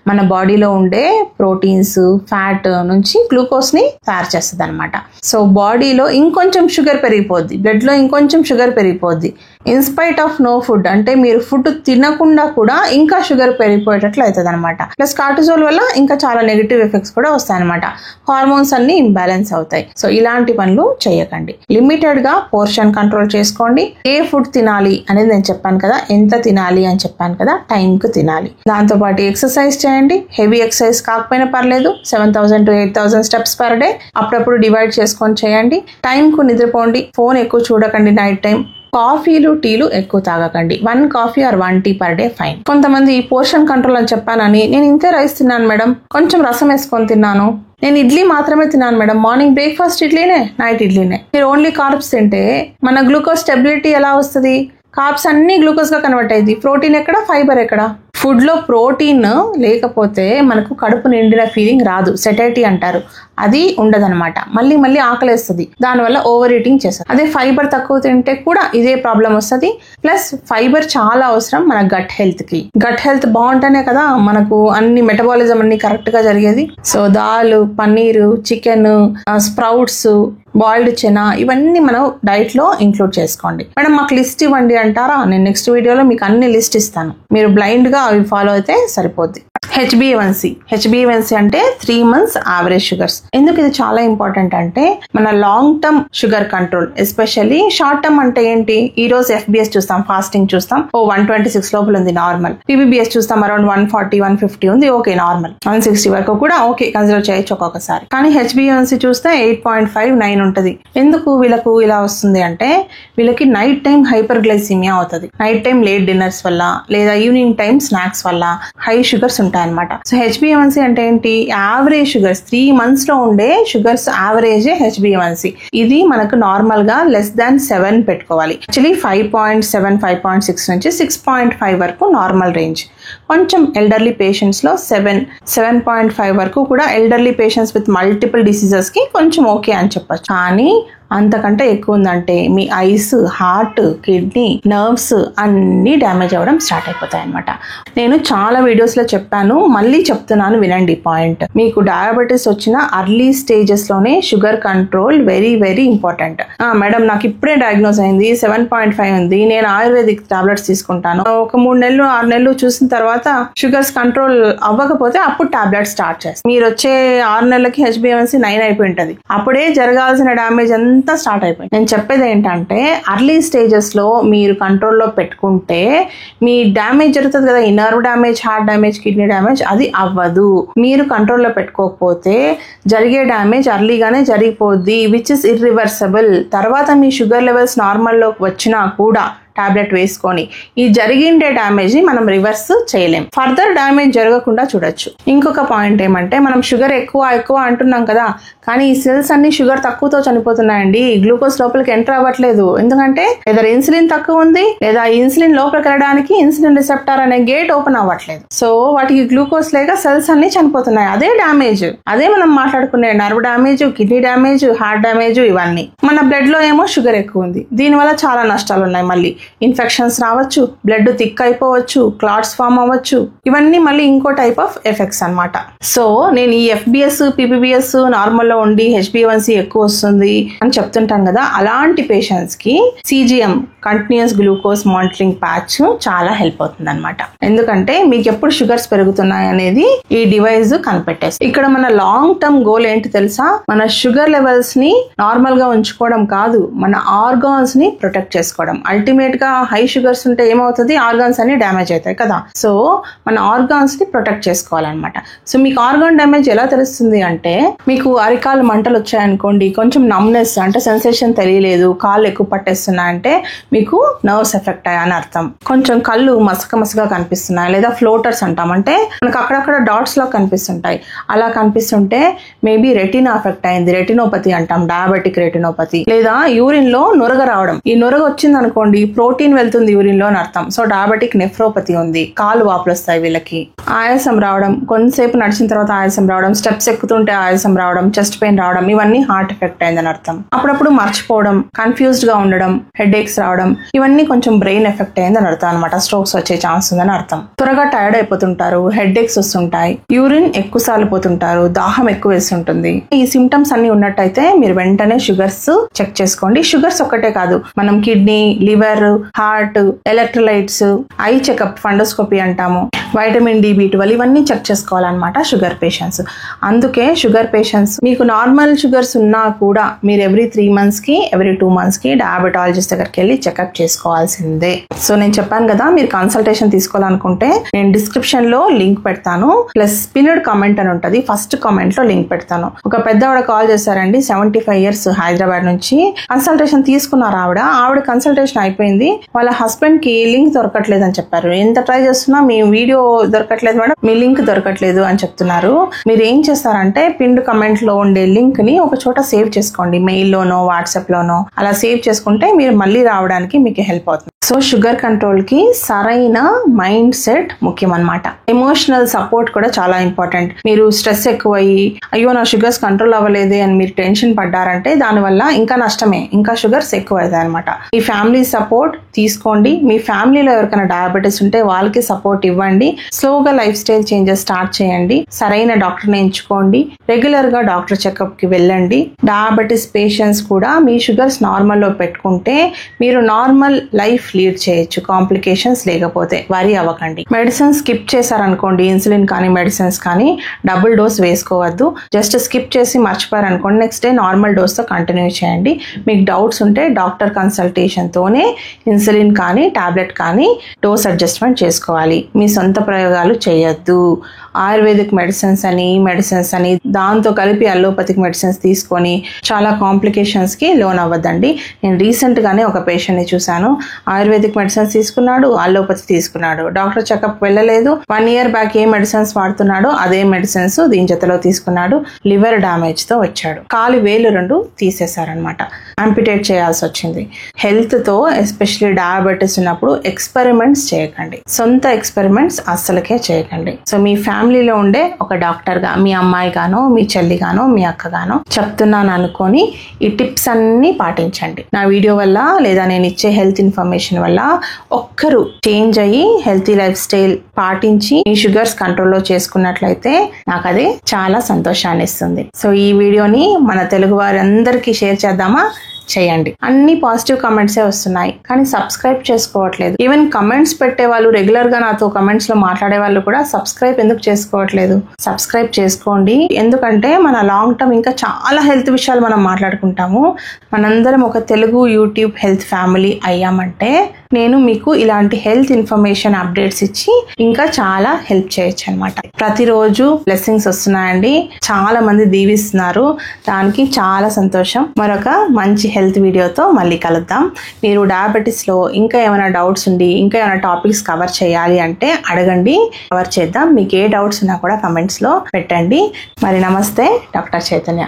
మన బాడీలో ఉండే ప్రోటీన్స్ ఫ్యాట్ నుంచి గ్లూకోజ్ని తయారు చేస్తుంది అనమాట. సో బాడీలో ఇంకొంచెం షుగర్ పెరిగిపోద్ది, బ్లడ్లో ఇంకొంచెం షుగర్ పెరిగిపోద్ది. ఇన్స్పైట్ ఆఫ్ నో ఫుడ్, అంటే మీరు ఫుడ్ తినకుండా కూడా ఇంకా షుగర్ పెరిగిపోయేటట్లు అవుతుంది అనమాట. ప్లస్ కార్టిజోల్ వల్ల ఇంకా చాలా నెగిటివ్ ఎఫెక్ట్స్ కూడా వస్తాయి అనమాట. హార్మోన్స్ అన్ని ఇంబ్యాలెన్స్ అవుతాయి. సో ఇలాంటి పనులు చేయకండి. లిమిటెడ్ గా పోర్షన్ కంట్రోల్ చేసుకోండి. ఏ ఫుడ్ తినాలి అనేది నేను చెప్పాను కదా, ఎంత తినాలి అని చెప్పాను కదా, టైంకి తినాలి. దాంతో పాటు ఎక్సర్సైజ్ చేయండి. హెవీ ఎక్సర్సైజ్ కాకపోయినా పర్లేదు, 7,000 to 8,000 స్టెప్స్ పర్ డే అప్పుడప్పుడు డివైడ్ చేసుకొని చేయండి. టైంకు నిద్రపోండి. ఫోన్ ఎక్కువ చూడకండి నైట్ టైం. కాఫీలు టీలు ఎక్కువ తాగకండి. 1 coffee or 1 tea per day fine. కొంతమంది పోర్షన్ కంట్రోల్ అని చెప్పానని నేను ఇంతే రైస్ తిన్నాను మేడం, కొంచెం రసం వేసుకొని తిన్నాను, నేను ఇడ్లీ మాత్రమే తిన్నాను మేడం, మార్నింగ్ బ్రేక్ఫాస్ట్ ఇడ్లీనే, నైట్ ఇడ్లీనే. మీరు ఓన్లీ కార్బ్స్ తింటే మన గ్లూకోజ్ స్టెబిలిటీ ఎలా వస్తుంది? కార్బ్స్ అన్ని గ్లూకోజ్ గా కన్వర్ట్ అయ్యింది. ప్రోటీన్ ఎక్కడ, ఫైబర్ ఎక్కడ? ఫుడ్ లో ప్రోటీన్ లేకపోతే మనకు కడుపు నిండిన ఫీలింగ్ రాదు, సెటైటీ అంటారు, అది ఉండదన్నమాట. మళ్ళీ మళ్ళీ ఆకలేస్తుంది, దానివల్ల ఓవర్ ఈటింగ్ చేస్తారు. అదే ఫైబర్ తక్కువ తింటే కూడా ఇదే ప్రాబ్లం వస్తుంది. ప్లస్ ఫైబర్ చాలా అవసరం మన గట్ హెల్త్ కి. గట్ హెల్త్ బాగుంటేనే కదా మనకు అన్ని మెటబాలిజం అన్ని కరెక్ట్ గా జరిగేది. So dal, paneer, chicken, sprouts, boiled chana, ఇవన్నీ మనం డైట్ లో ఇంక్లూడ్ చేసుకోండి. మేడం మాకు లిస్ట్ ఇవ్వండి అంటారా? నేను నెక్స్ట్ వీడియోలో మీకు అన్ని లిస్ట్ ఇస్తాను, మీరు బ్లైండ్ గా అవి ఫాలో అయితే సరిపోద్ది. హెచ్బిఏవన్సీ అంటే 3 months యావరేజ్ షుగర్స్. ఎందుకు ఇది చాలా ఇంపార్టెంట్ అంటే మన long term sugar control, especially short term అంటే ఏంటి? ఈ రోజు FBS చూస్తాం, ఫాస్టింగ్ చూస్తాం, 126 లోపల ఉంది నార్మల్. PBBS చూస్తాం, అరౌండ్ 140 150 ఉంది, ఓకే నార్మల్. 160 వరకు కూడా ఓకే కన్సిడర్ చేయొచ్చు ఒక్కొక్కసారి. కానీ హెచ్బిఏవన్సీ చూస్తే 8.5 9 ఉంటది. ఎందుకు వీళ్ళకు ఇలా వస్తుంది అంటే వీళ్ళకి నైట్ టైం హైపర్ గ్లైసిమియా అవుతుంది. నైట్ టైం లేట్ డిన్నర్స్ వల్ల లేదా ఈవినింగ్ టైం స్నాక్స్ వల్ల హై షుగర్స్ ఉంటాయి అనమాట. సో హెచ్బిఏవన్సీ అంటే ఏంటి? యావరేజ్ షుగర్స్ 3 months లో ఉండే షుగర్స్ యావరేజ్ హెచ్బిఏవన్సీ. ఇది మనకు నార్మల్ గా <7 పెట్టుకోవాలి. యాక్చువల్లీ 5.7 5.6 నుంచి 6.5 వరకు నార్మల్ రేంజ్. కొంచెం ఎల్డర్లీ పేషెంట్స్ లో 7.5 వరకు కూడా elderly patients with multiple diseases కి కొంచెం ఓకే అని చెప్పొచ్చు. కానీ అంతకంటే ఎక్కువ ఉందంటే మీ ఐస్, హార్ట్, కిడ్నీ, నర్వ్స్ అన్నీ డ్యామేజ్ అవ్వడం స్టార్ట్ అయిపోతాయి అనమాట. నేను చాలా వీడియోస్ లో చెప్పాను, మళ్ళీ చెప్తున్నాను వినండి పాయింట్. మీకు డయాబెటీస్ వచ్చిన అర్లీ స్టేజెస్ లోనే sugar control very very important. Madam నాకు ఇప్పుడే డయాగ్నోస్ అయింది, 7.5 ఉంది, నేను ఆయుర్వేదిక్ టాబ్లెట్స్ తీసుకుంటాను, ఒక 3 నెలలు 6 నెలలు చూసిన తర్వాత షుగర్స్ కంట్రోల్ అవ్వకపోతే అప్పుడు టాబ్లెట్స్ స్టార్ట్ చేస్తాను. మీరు వచ్చే 6 నెలలకి హెచ్బిఏవన్సీ 9 అయిపోయి ఉంటుంది. అప్పుడే జరగాల్సిన డ్యామేజ్ అంతా స్టార్ట్ అయిపోయింది. నేను చెప్పేది ఏంటంటే అర్లీ స్టేజెస్ లో మీరు కంట్రోల్లో పెట్టుకుంటే మీ డ్యామేజ్ జరుగుతుంది కదా, ఈ nerve damage, heart damage, kidney damage, అది అవ్వదు. మీరు కంట్రోల్లో పెట్టుకోకపోతే జరిగే డ్యామేజ్ అర్లీగానే జరిగిపోద్ది, విచ్ ఇస్ ఇర్రివర్సబుల్. తర్వాత మీ షుగర్ లెవెల్స్ నార్మల్లోకి వచ్చినా కూడా టాబ్లెట్ వేసుకొని ఈ జరిగిండే డ్యామేజ్ ని మనం రివర్స్ చేయలేం, ఫర్దర్ డ్యామేజ్ జరగకుండా చూడొచ్చు. ఇంకొక పాయింట్ ఏమంటే మనం షుగర్ ఎక్కువ అంటున్నాం కదా, కానీ ఈ సెల్స్ అన్ని షుగర్ తక్కువతో చనిపోతున్నాయండి. గ్లూకోజ్ లోపలికి ఎంటర్ అవ్వట్లేదు. ఎందుకంటే లేదా ఇన్సులిన్ తక్కువ ఉంది, లేదా ఇన్సులిన్ లోపలికి వెళ్ళడానికి ఇన్సులిన్ రిసెప్టర్ అనే గేట్ ఓపెన్ అవ్వట్లేదు. సో వాటికి గ్లూకోజ్ లేక సెల్స్ అన్ని చనిపోతున్నాయి. అదే డ్యామేజ్, అదే మనం మాట్లాడుకునే nerve damage, kidney damage, heart damage. ఇవన్నీ మన బ్లడ్ లో ఏమో షుగర్ ఎక్కువ ఉంది, దీనివల్ల చాలా నష్టాలు ఉన్నాయి. మళ్ళీ ఇన్ఫెక్షన్స్ రావచ్చు, బ్లడ్ థిక్ అయిపోవచ్చు, క్లాట్స్ ఫామ్ అవ్వచ్చు, ఇవన్నీ మళ్ళీ ఇంకో టైప్ ఆఫ్ ఎఫెక్ట్స్ అనమాట. సో నేను ఈ FBS, PBBS నార్మల్ లో ఉండి హెచ్బిఏవన్సీ ఎక్కువ వస్తుంది అని చెప్తుంటాను కదా, అలాంటి పేషెంట్స్ కి CGM continuous glucose monitoring patch చాలా హెల్ప్ అవుతుంది అనమాట. ఎందుకంటే మీకు ఎప్పుడు షుగర్స్ పెరుగుతున్నాయి అనేది ఈ డివైస్ కనిపెట్టేస్తుంది. ఇక్కడ మన లాంగ్ టర్మ్ గోల్ ఏంటి తెలుసా? మన షుగర్ లెవెల్స్ ని నార్మల్ గా ఉంచుకోవడం కాదు, మన ఆర్గాన్స్ ని ప్రొటెక్ట్ చేసుకోవడం. అల్టిమేట్ గా హై షుగర్స్ ఉంటే ఏమవుతుంది? ఆర్గాన్స్ అన్ని డ్యామేజ్ అవుతాయి కదా. సో మన ఆర్గాన్స్ ని ప్రొటెక్ట్ చేసుకోవాలన్నమాట. సో మీకు ఆర్గాన్ డ్యామేజ్ ఎలా తెలుస్తుంది అంటే, మీకు అరికాలు మంటలు వచ్చాయనుకోండి, కొంచెం నమ్నెస్ అంటే సెన్సేషన్ తెలియలేదు, కాళ్ళు ఎక్కువ పట్టేస్తున్నాయంటే మీకు నర్వ్స్ ఎఫెక్ట్ అయ్యాయని అర్థం. కొంచెం కళ్ళు మసకగా కనిపిస్తున్నాయి, లేదా ఫ్లోటర్స్ అంటాం, అంటే మనకు అక్కడక్కడ డాట్స్ లా కనిపిస్తుంటాయి. అలా కనిపిస్తుంటే మేబీ రెటినా ఎఫెక్ట్ అయింది, రెటినోపతి అంటాం, డయాబెటిక్ రెటినోపతి. లేదా యూరిన్ లో నొరగ రావడం, ఈ నొరగ వచ్చింది అనుకోండి ప్రోటీన్ వెళ్తుంది యూరిన్ లో అని అర్థం. సో డయాబెటిక్ నెఫ్రోపతి ఉంది, కాలు వాపులు వస్తాయి వీళ్ళకి. ఆయాసం రావడం, కొంతసేపు నడిచిన తర్వాత ఆయాసం రావడం, స్టెప్స్ ఎక్కుతుంటే ఆయాసం రావడం, చెస్ట్ పెయిన్ రావడం, ఇవన్నీ హార్ట్ ఎఫెక్ట్ అయిందని అర్థం. అప్పుడప్పుడు మర్చిపోవడం, కన్ఫ్యూజ్డ్ గా ఉండడం, హెడ్ ఏక్స్ రావడం, ఇవన్నీ కొంచెం బ్రెయిన్ ఎఫెక్ట్ అయిందని అర్థం అనమాట. స్ట్రోక్స్ వచ్చే ఛాన్స్ ఉందని అర్థం. త్వరగా టైర్డ్ అయిపోతుంటారు, హెడ్ ఏక్స్ వస్తుంటాయి, యూరిన్ ఎక్కువ సార్లు పోతుంటారు, దాహం ఎక్కువ వేస్తుంటుంది. ఈ సిమ్టమ్స్ అన్ని ఉన్నట్టయితే మీరు వెంటనే షుగర్స్ చెక్ చేసుకోండి. షుగర్స్ ఒక్కటే కాదు, మనం kidney, liver, heart, electrolytes, eye checkup, fundoscopy అంటాము, వైటమిన్ డి, B12 ఇవన్నీ చెక్ చేసుకోవాలన్నమాట షుగర్ పేషెంట్స్. అందుకే షుగర్ పేషెంట్స్ మీకు నార్మల్ షుగర్స్ ఉన్నా కూడా మీరు ఎవ్రీ 3 months కి, ఎవ్రీ 2 months కి డయాబెటాలజిస్ట్ దగ్గరికి వెళ్ళి చెకప్ చేసుకోవాల్సిందే. సో నేను చెప్పాను కదా, మీరు కన్సల్టేషన్ తీసుకోవాలనుకుంటే నేను డిస్క్రిప్షన్ లో లింక్ పెడతాను, ప్లస్ పిన్డ్ కామెంట్ అని ఉంటుంది, ఫస్ట్ కామెంట్ లో లింక్ పెడతాను. ఒక పెద్దవాడ కాల్ చేశారండి, 75 years, హైదరాబాద్ నుంచి. కన్సల్టేషన్ తీసుకున్నారు ఆవిడ కన్సల్టేషన్ అయిపోయింది, వాళ్ళ హస్బెండ్ కి లింక్ దొరకట్లేదు అని చెప్పారు. ఎంత ట్రై చేస్తున్నా మీ వీడియో దొరకట్లేదు మేడం, మీ లింక్ దొరకట్లేదు అని చెప్తున్నారు. మీరు ఏం చేస్తారంటే పిన్డ్ కమెంట్ లో ఉండే లింక్ ని ఒక చోట సేవ్ చేసుకోండి, మెయిల్ లోనో వాట్సాప్ లోనో. అలా సేవ్ చేసుకుంటే మీరు మళ్ళీ రావడానికి మీకు హెల్ప్ అవుతుంది. సో షుగర్ కంట్రోల్ కి సరైన మైండ్ సెట్ ముఖ్యం అన్నమాట. ఎమోషనల్ సపోర్ట్ కూడా చాలా ఇంపార్టెంట్. మీరు స్ట్రెస్ ఎక్కువయ్యి అయ్యో నా షుగర్స్ కంట్రోల్ అవ్వలేదే అని మీరు టెన్షన్ పడ్డారంటే దానివల్ల ఇంకా నష్టమే, ఇంకా షుగర్స్ ఎక్కువ అవుతాయి అనమాట. మీ ఫ్యామిలీ సపోర్ట్ తీసుకోండి. మీ ఫ్యామిలీలో ఎవరికైనా డయాబెటీస్ ఉంటే వాళ్ళకి సపోర్ట్ ఇవ్వండి. స్లోగా లైఫ్ స్టైల్ చేంజెస్ స్టార్ట్ చేయండి. సరైన డాక్టర్ని ఎంచుకోండి. రెగ్యులర్ గా డాక్టర్ చెకప్ కి వెళ్ళండి. డయాబెటీస్ పేషెంట్స్ కూడా మీ షుగర్స్ నార్మల్ లో పెట్టుకుంటే మీరు నార్మల్ లైఫ్ లీడ్ చేయొచ్చు, కాంప్లికేషన్స్ లేకపోతే. వరీ అవ్వకండి. మెడిసిన్స్ స్కిప్ చేశారనుకోండి, ఇన్సులిన్ కానీ మెడిసిన్స్ కానీ డబుల్ డోస్ వేసుకోవద్దు. జస్ట్ స్కిప్ చేసి మర్చిపోయారనుకోండి, నెక్స్ట్ డే నార్మల్ డోస్ తో కంటిన్యూ చేయండి. మీకు డౌట్స్ ఉంటే డాక్టర్ కన్సల్టేషన్ తోనే ఇన్సులిన్ కానీ టాబ్లెట్ కానీ డోస్ అడ్జస్ట్మెంట్ చేసుకోవాలి. మీ సొంత ప్రయోగాలు చేయొద్దు. ఆయుర్వేదిక్ మెడిసిన్స్ అని దాంతో కలిపి అలోపతిక్ మెడిసిన్స్ తీసుకొని చాలా కాంప్లికేషన్స్ కి లోన్ అవ్వద్దండి. నేను రీసెంట్ గానే ఒక పేషెంట్ ని చూశాను, ఆయుర్వేదిక్ మెడిసిన్స్ తీసుకున్నాడు, అలోపతి తీసుకున్నాడు, డాక్టర్ చెకప్ వెళ్ళలేదు. 1 year బ్యాక్ ఏ మెడిసిన్స్ వాడుతున్నాడో అదే మెడిసిన్స్ దీని జతలో తీసుకున్నాడు. లివర్ డ్యామేజ్ తో వచ్చాడు. కాలి వేలు 2 తీసేశారనమాట, అంపిటేట్ చేయాల్సి వచ్చింది. హెల్త్ తో ఎస్పెషల్లీ డయాబెటీస్ ఉన్నప్పుడు ఎక్స్పెరిమెంట్స్ చేయకండి, సొంత ఎక్స్పెరిమెంట్స్ అస్సలకే చేయకండి. సో మీ ఫ్యామిలీలో ఉండే ఒక డాక్టర్ గా, మీ అమ్మాయి గానో, మీ చెల్లి గానో, మీ అక్క గానో చెప్తున్నాను అనుకొని ఈ టిప్స్ అన్ని పాటించండి. నా వీడియో వల్ల లేదా నేను ఇచ్చే హెల్త్ ఇన్ఫర్మేషన్ వల్ల ఒక్కరు చేంజ్ అయ్యి హెల్తీ లైఫ్ స్టైల్ పాటించి మీ షుగర్స్ కంట్రోల్లో చేసుకున్నట్లయితే నాకు అది చాలా సంతోషాన్ని ఇస్తుంది. సో ఈ వీడియోని మన తెలుగు వారందరికీ షేర్ చేద్దామా? చేయండి. అన్ని పాజిటివ్ కమెంట్సే వస్తున్నాయి, కానీ సబ్స్క్రైబ్ చేసుకోవట్లేదు. ఈవెన్ కమెంట్స్ పెట్టే వాళ్ళు, రెగ్యులర్ గా నాతో కమెంట్స్ లో మాట్లాడే వాళ్ళు కూడా సబ్స్క్రైబ్ ఎందుకు చేసుకోవట్లేదు? సబ్స్క్రైబ్ చేసుకోండి. ఎందుకంటే మన లాంగ్ టర్మ్ ఇంకా చాలా హెల్త్ విషయాలు మనం మాట్లాడుకుంటాము. మనందరం ఒక తెలుగు యూట్యూబ్ హెల్త్ ఫ్యామిలీ అయ్యామంటే నేను మీకు ఇలాంటి హెల్త్ ఇన్ఫర్మేషన్ అప్డేట్స్ ఇచ్చి ఇంకా చాలా హెల్ప్ చేయొచ్చు అనమాట. ప్రతిరోజు బ్లెస్సింగ్స్ వస్తున్నాయండి, చాలా మంది దీవిస్తున్నారు, దానికి చాలా సంతోషం. మరొక మంచి హెల్త్ వీడియోతో మళ్ళీ కలుద్దాం. మీరు డయాబెటీస్ లో ఇంకా ఏమైనా డౌట్స్ ఉండి ఇంకా ఏమైనా టాపిక్స్ కవర్ చేయాలి అంటే అడగండి, కవర్ చేద్దాం. మీకు ఏ డౌట్స్ ఉన్నా కూడా కమెంట్స్ లో పెట్టండి. మరి నమస్తే, డాక్టర్ చైతన్య.